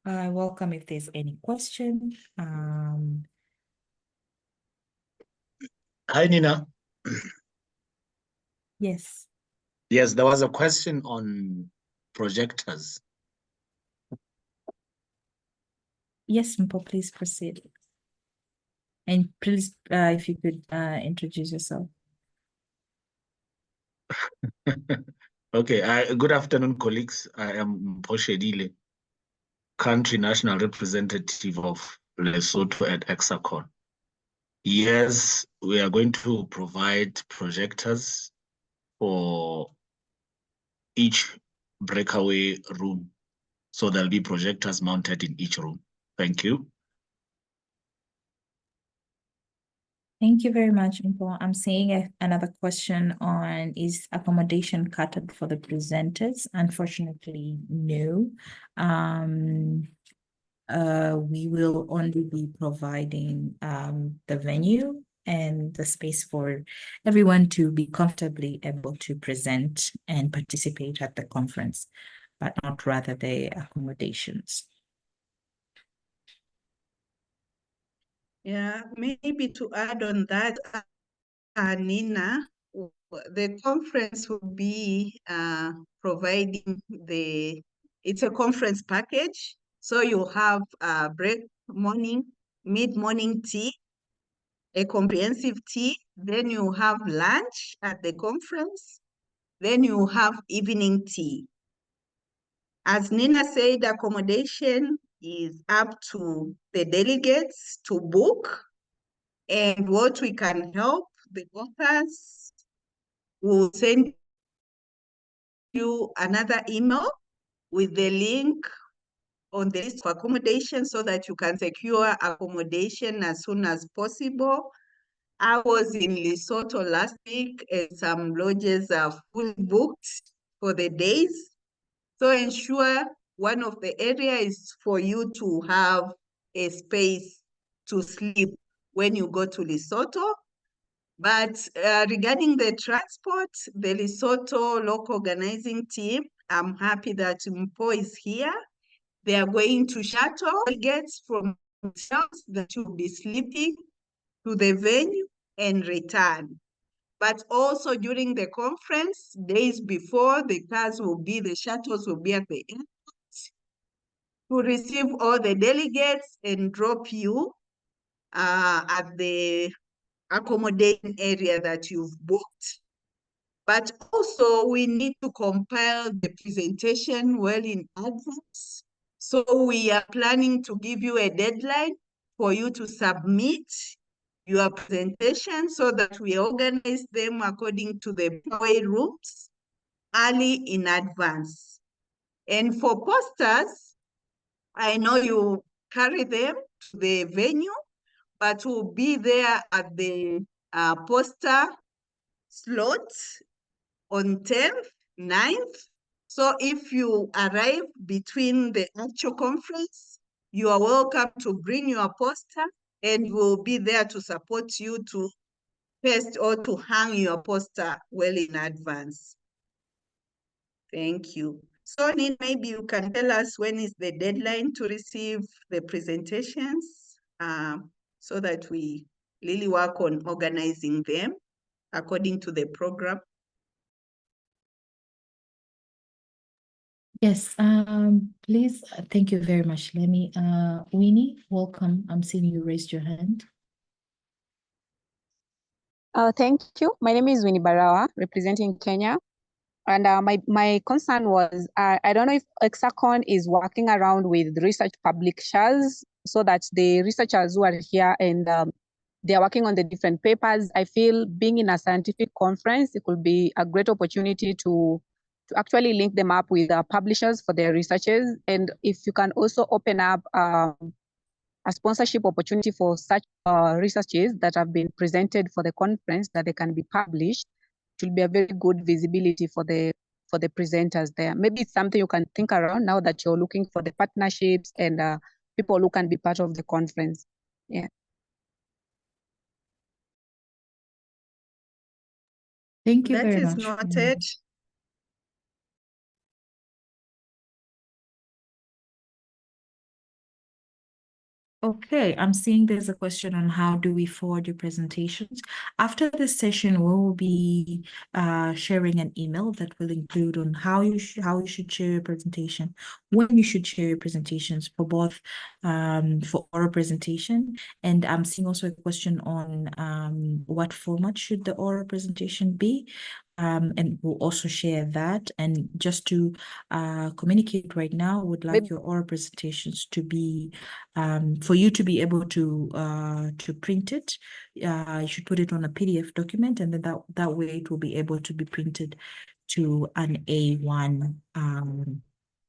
I welcome if there's any question. Hi, Nina. Yes. Yes, there was a question on projectors. Yes, Mpo, please proceed. And please, if you could introduce yourself. Okay, good afternoon, colleagues. I am Mpo Shedile, Country National Representative of Lesotho at ECSACONM. Yes, we are going to provide projectors for each breakaway room. So there'll be projectors mounted in each room. Thank you. Thank you very much, Mpo. I'm seeing another question on, is accommodation catered for the presenters? Unfortunately, no. We will only be providing the venue and the space for everyone to be comfortably able to present and participate at the conference, but not rather the accommodations. Yeah, maybe to add on that, Nina, the conference will be providing it's a conference package. So you have mid-morning tea, a comprehensive tea, then you have lunch at the conference, then you have evening tea. As Nina said, accommodation is up to the delegates to book, and what we can help the authors will send you another email with the link on the list of accommodation so that you can secure accommodation as soon as possible. I was in Lesotho last week and some lodges are fully booked for the days. So ensure one of the areas is for you to have a space to sleep when you go to Lesotho. But regarding the transport, the Lesotho local organizing team, I'm happy that Mpo is here. They are going to shuttle delegates from hotels that will be sleeping to the venue and return. But also during the conference, days before, the shuttles will be at the airport to receive all the delegates and drop you at the accommodation area that you've booked. But also we need to compile the presentation well in advance So we are planning to give you a deadline for you to submit your presentation so that we organize them according to the PowerPoint rooms early in advance. And for posters, I know you carry them to the venue, but we'll be there at the poster slot on 10th, 9th. So if you arrive between the actual conference, you are welcome to bring your poster and we'll be there to support you to paste or to hang your poster well in advance. Thank you. So maybe you can tell us when is the deadline to receive the presentations so that we really work on organizing them according to the program. Yes, please, thank you very much, Lemi. Winnie, welcome. I'm seeing you raised your hand. Thank you. My name is Winnie Barawa, representing Kenya. And my concern was, I don't know if ECSACON is working around with research publishers so that the researchers who are here and they are working on the different papers. I feel being in a scientific conference, it could be a great opportunity to actually link them up with publishers for their researches. And if you can also open up a sponsorship opportunity for such researches that have been presented for the conference that they can be published, it will be a very good visibility for the presenters there. Maybe it's something you can think around now that you're looking for the partnerships and people who can be part of the conference. Yeah. Thank you That very is much. noted. Okay, I'm seeing there's a question on how do we forward your presentations. After this session, we will be sharing an email that will include on how you should share your presentation, when you should share your presentations for both for oral presentation. And I'm seeing also a question on what format should the oral presentation be. And we'll also share that. And just to communicate right now, would like your oral presentations to be for you to be able to print it. You should put it on a PDF document, and then that way it will be able to be printed to an A1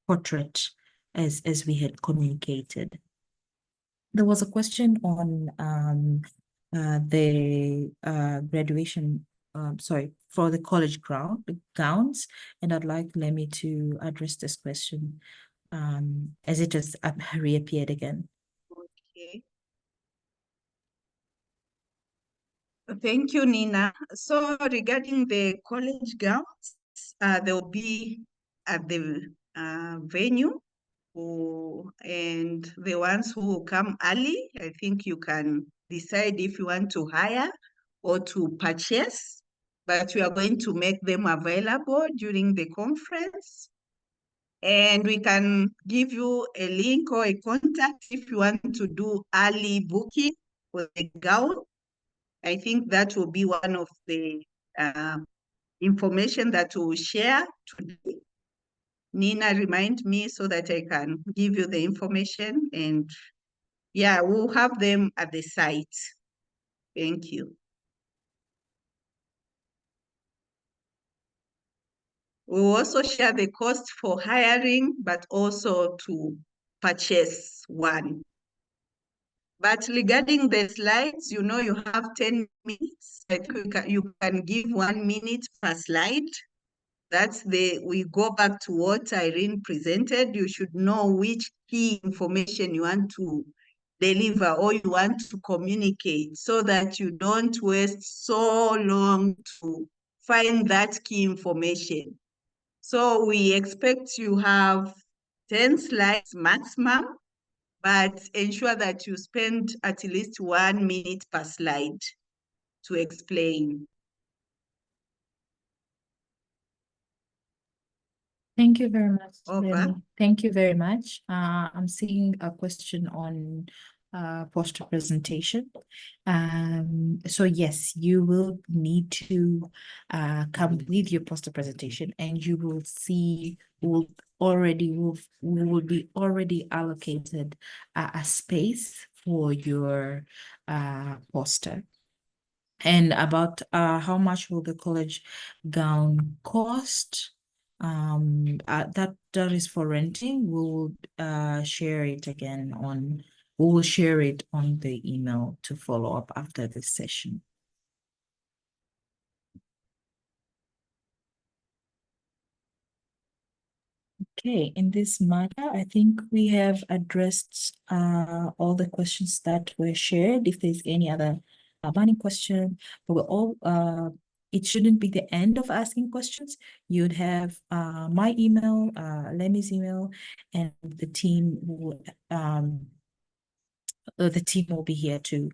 portrait as we had communicated. There was a question on the graduation, for the college gowns, and I'd like Lemi to address this question as it has reappeared again. Okay. Thank you, Nina. So regarding the college gowns, they'll be at the venue, and the ones who will come early, I think you can decide if you want to hire or to purchase, but we are going to make them available during the conference. And we can give you a link or a contact if you want to do early booking for the gown. I think that will be one of the information that we'll share today. Nina, remind me so that I can give you the information, and yeah, we'll have them at the site. Thank you. We'll also share the cost for hiring, but also to purchase one. But regarding the slides, you know, you have 10 minutes. You can give 1 minute per slide. We go back to what Irene presented. You should know which key information you want to deliver or you want to communicate so that you don't waste so long to find that key information. So we expect you have 10 slides maximum, but ensure that you spend at least 1 minute per slide to explain. Thank you very much, Over. Lemi. Thank you very much. I'm seeing a question on poster presentation. So yes, you will need to come with your poster presentation, and you will see we will be already allocated a space for your poster. And about how much will the college gown cost? That is for renting. We will share it again on. We will share it on the email to follow up after this session. Okay, in this matter, I think we have addressed all the questions that were shared. If there's any other burning question, we'll all it shouldn't be the end of asking questions. You'd have my email, Lemi's email, and the team will be here to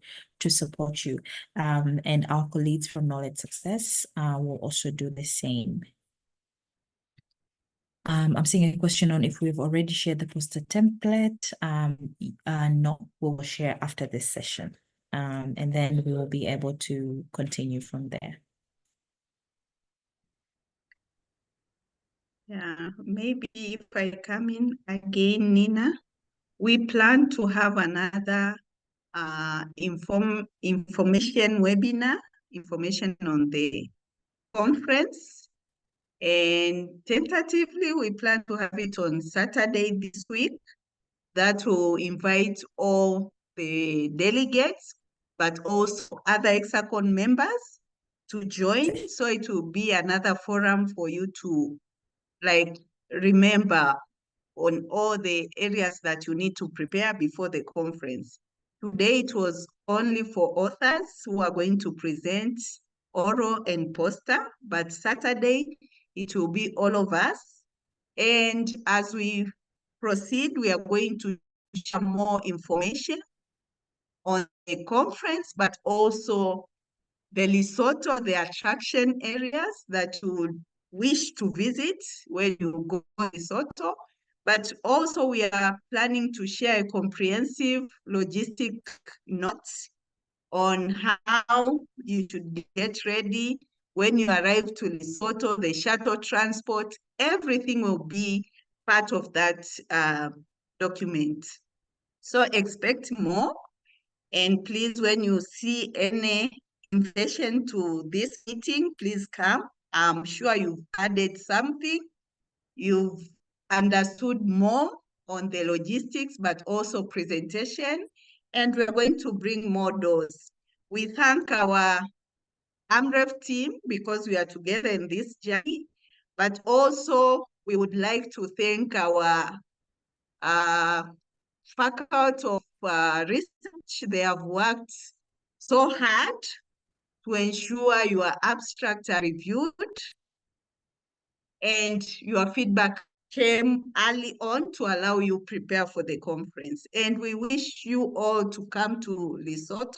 support you. And our colleagues from Knowledge Success will also do the same. I'm seeing a question on if we've already shared the poster template. No, we will share after this session. And then we will be able to continue from there. Yeah, maybe if I come in again, Nina, we plan to have another information webinar, information on the conference. And tentatively, we plan to have it on Saturday this week. That will invite all the delegates, but also other ECSACON members to join. So it will be another forum for you to remember on all the areas that you need to prepare before the conference. Today it was only for authors who are going to present oral and poster, but Saturday it will be all of us. And as we proceed, we are going to share more information on the conference, but also the Lesotho, the attraction areas that you would wish to visit when you go to Lesotho. But also we are planning to share a comprehensive logistic notes on how you should get ready when you arrive to Lesotho, the shuttle transport, everything will be part of that document. So expect more. And please, when you see any invitation to this meeting, please come. I'm sure you've added something. You've understood more on the logistics, but also presentation. And we're going to bring more doors. We thank our AMREF team because we are together in this journey. But also, we would like to thank our faculty of research. They have worked so hard to ensure your abstracts are reviewed and your feedback came early on to allow you prepare for the conference. And we wish you all to come to Lesotho.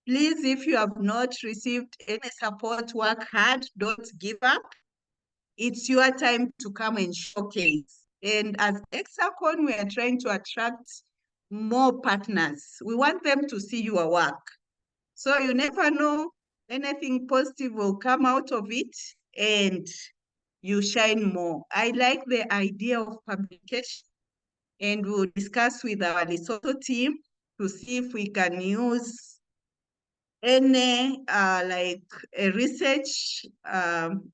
Please, if you have not received any support, work hard, don't give up. It's your time to come and showcase. And as ECSACON, we are trying to attract more partners. We want them to see your work. So you never know, anything positive will come out of it and you shine more. I like the idea of publication, and we'll discuss with our Lesotho team to see if we can use any like a research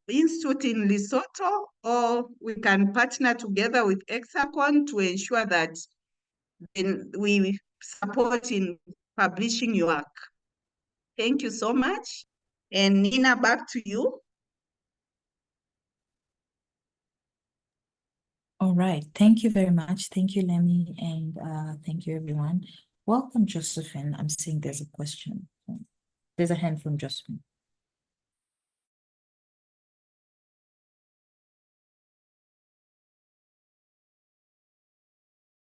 institute in Lesotho, or we can partner together with ECSACON to ensure that we support in publishing your work. Thank you so much. And Nina, back to you. All right. Thank you very much. Thank you, Lemi, and thank you, everyone. Welcome, Josephine. I'm seeing there's a question. There's a hand from Josephine.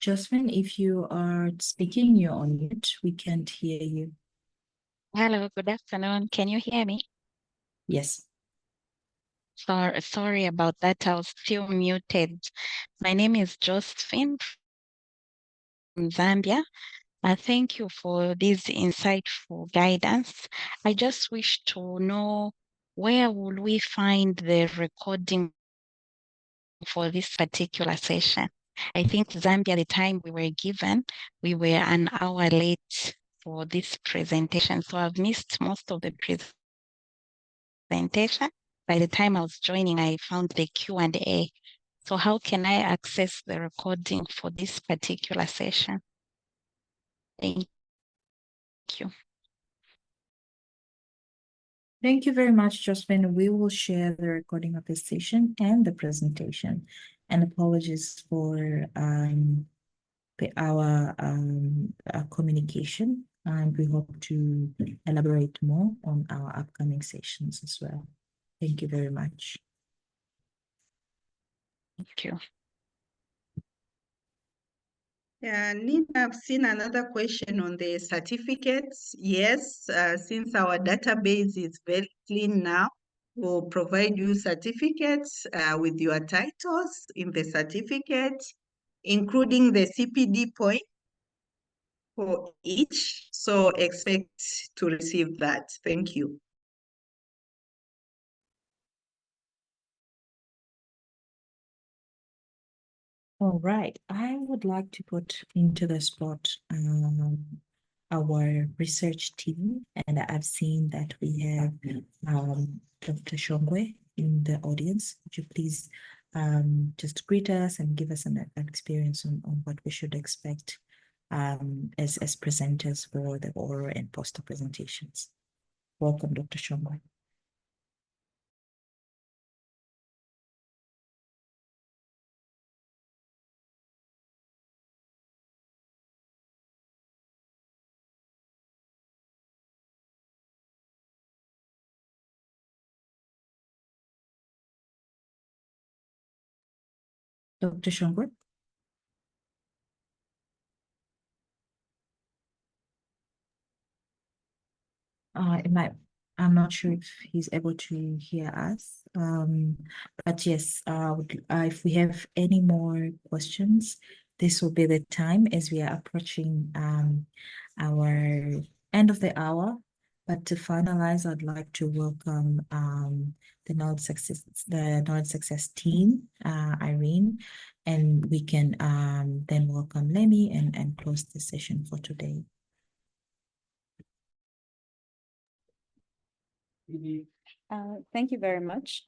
Josephine, if you are speaking, you're on mute. We can't hear you. Hello, good afternoon. Can you hear me? Yes. Sorry about that. I was still muted. My name is Josephine from Zambia. Thank you for this insightful guidance. I just wish to know, where will we find the recording for this particular session? I think Zambia, the time we were given, we were an hour late for this presentation. So I've missed most of the presentation. By the time I was joining, I found the Q&A. So how can I access the recording for this particular session? Thank you. Thank you very much, Josephine. We will share the recording of the session and the presentation. And apologies for our communication. And we hope to elaborate more on our upcoming sessions as well. Thank you very much. Thank you. Yeah, Nina, I've seen another question on the certificates. Yes, since our database is very clean now, we'll provide you certificates with your titles in the certificate, including the CPD point for each. So expect to receive that. Thank you. All right, I would like to put into the spot our research team, and I've seen that we have Dr. Shongwe in the audience. Would you please just greet us and give us an experience on what we should expect as presenters for the oral and poster presentations? Welcome, Dr. Shongwe. Dr. Shongwe? I'm not sure if he's able to hear us. But yes, if we have any more questions, this will be the time as we are approaching our end of the hour. But to finalize, I'd like to welcome the Knowledge Success team, Irene, and we can then welcome Lemmy and close the session for today. Thank you very much.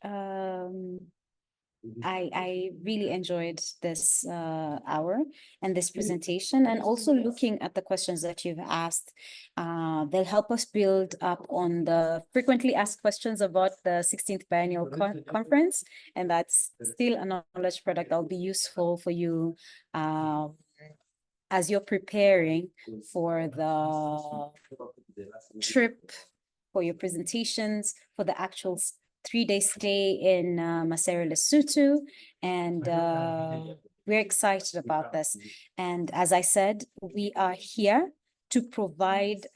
I really enjoyed this hour and this presentation, and also looking at the questions that you've asked. They'll help us build up on the frequently asked questions about the 16th Biennial Conference, and that's still a knowledge product that'll be useful for you as you're preparing for the trip, for your presentations, for the actual 3-day stay in Maseru, Lesotho, and we're excited about this. And as I said, we are here to provide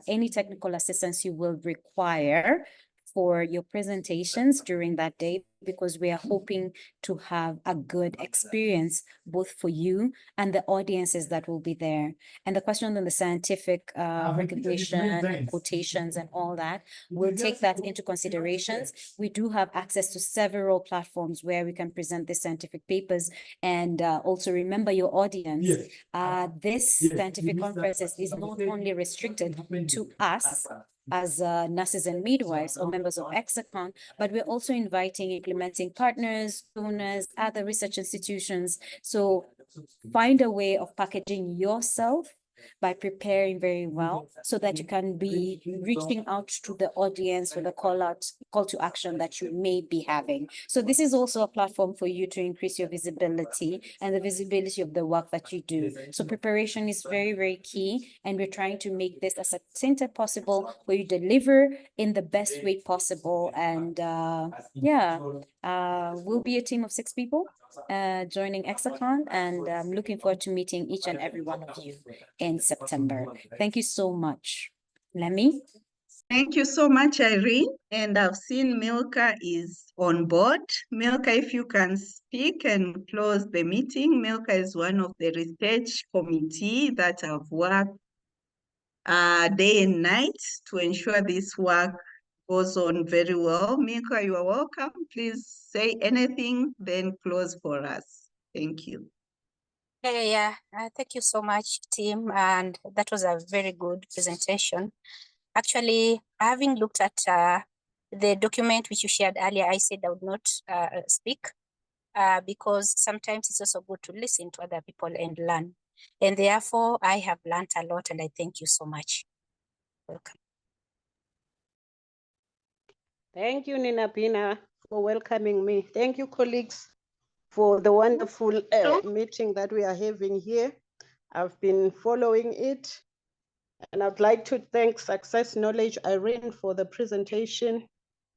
any technical assistance you will require for your presentations during that day, because we are hoping to have a good experience both for you and the audiences that will be there. And the question on the scientific recognition and quotations and all that, we'll take that into considerations. We do have access to several platforms where we can present the scientific papers. And also remember your audience, this scientific conferences is not only restricted to us as nurses and midwives or members of ECSACONM, but we're also inviting implementing partners, donors, other research institutions. So find a way of packaging yourself by preparing very well, so that you can be reaching out to the audience with a call to action that you may be having. So this is also a platform for you to increase your visibility and the visibility of the work that you do. So preparation is very, very key, and we're trying to make this as succinct as possible, where you deliver in the best way possible. And we'll be a team of 6 people joining ECSACONM, and I'm looking forward to meeting each and every one of you in September. Thank you so much. Lemmy? Thank you so much, Irene. And I've seen Milka is on board. Milka, if you can speak and close the meeting. Milka is one of the research committee that have worked day and night to ensure this work goes on very well. Milka, you are welcome. Please say anything, then close for us. Thank you. Yeah, thank you so much, team. And that was a very good presentation. Actually, having looked at the document which you shared earlier, I said I would not speak because sometimes it's also good to listen to other people and learn. And therefore, I have learned a lot and I thank you so much. Welcome. Thank you, Nina Pina, for welcoming me. Thank you, colleagues, for the wonderful meeting that we are having here. I've been following it, and I'd like to thank Success Knowledge Irene for the presentation,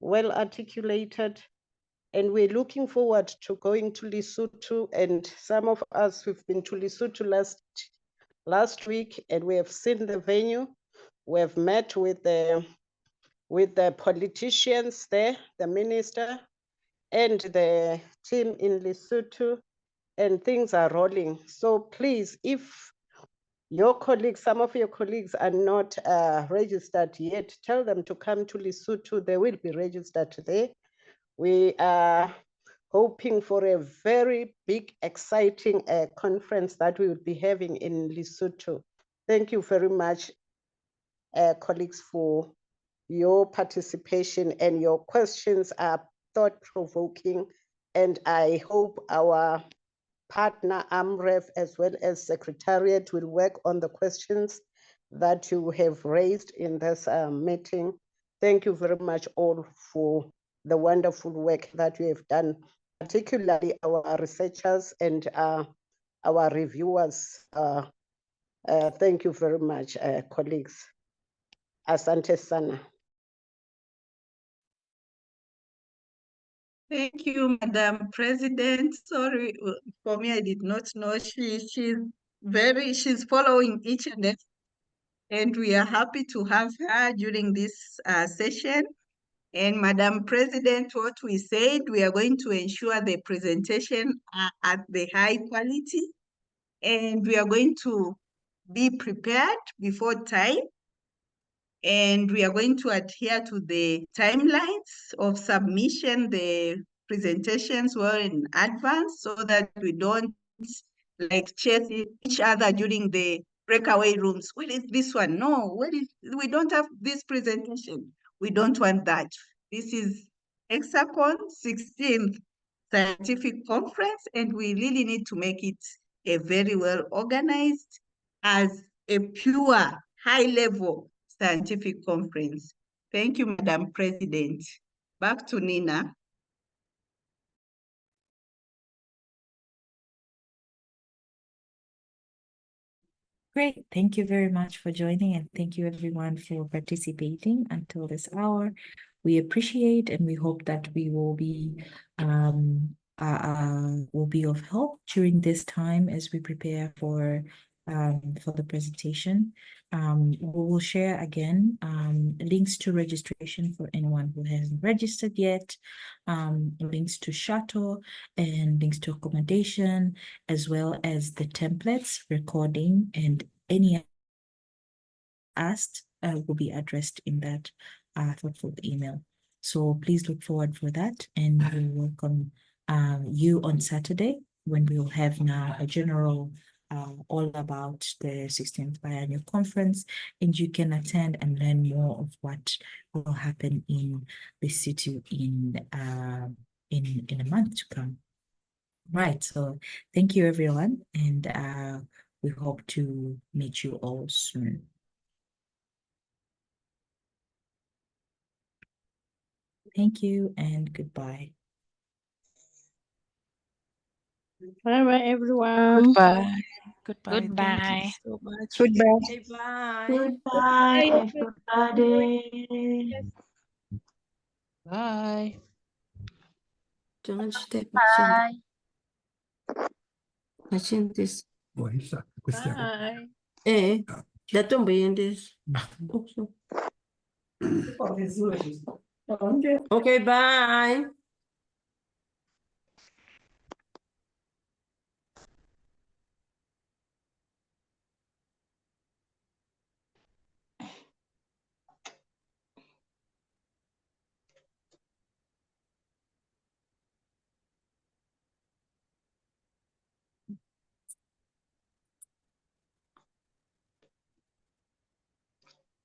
well articulated, and we're looking forward to going to Lesotho, and some of us who've been to Lesotho last week, and we have seen the venue. We have met with the politicians there, the minister, and the team in Lesotho, and things are rolling. So please, if your colleagues, some of your colleagues are not registered yet, tell them to come to Lesotho. They will be registered there. We are hoping for a very big, exciting conference that we will be having in Lesotho. Thank you very much, colleagues, for your participation, and your questions are thought-provoking, and I hope our partner AMREF as well as Secretariat will work on the questions that you have raised in this meeting. Thank you very much all for the wonderful work that you have done, particularly our researchers and our reviewers. Thank you very much, colleagues. Asante sana. Thank you, Madam President. Sorry, for me, I did not know she's following each and every, and we are happy to have her during this session. And Madam President, what we said, we are going to ensure the presentation are at the high quality, and we are going to be prepared before time. And we are going to adhere to the timelines of submission, the presentations well in advance, so that we don't like chase each other during the breakaway rooms. What is this one? No, we don't have this presentation. We don't want that. This is ECSACON 16th Scientific Conference, and we really need to make it a very well organized as a pure high level scientific conference. Thank you, Madam President. Back to Nina. Great. Thank you very much for joining, and thank you everyone for participating until this hour. We appreciate, and we hope that we will be of help during this time as we prepare for the presentation. We will share again links to registration for anyone who hasn't registered yet, links to shuttle and links to accommodation, as well as the templates, recording, and any asked will be addressed in that thoughtful email. So please look forward for that, and we welcome you on Saturday when we will have now a general all about the 16th Biennial Conference, and you can attend and learn more of what will happen in the city in a month to come. Right, so thank you everyone, and we hope to meet you all soon. Thank you and goodbye. Bye bye, everyone. Goodbye. Goodbye. Thank Goodbye. you so much. Goodbye. Bye. Goodbye, everybody. Bye. Don't step Bye. watching this. Bye. Eh, that don't be in this. Okay, bye.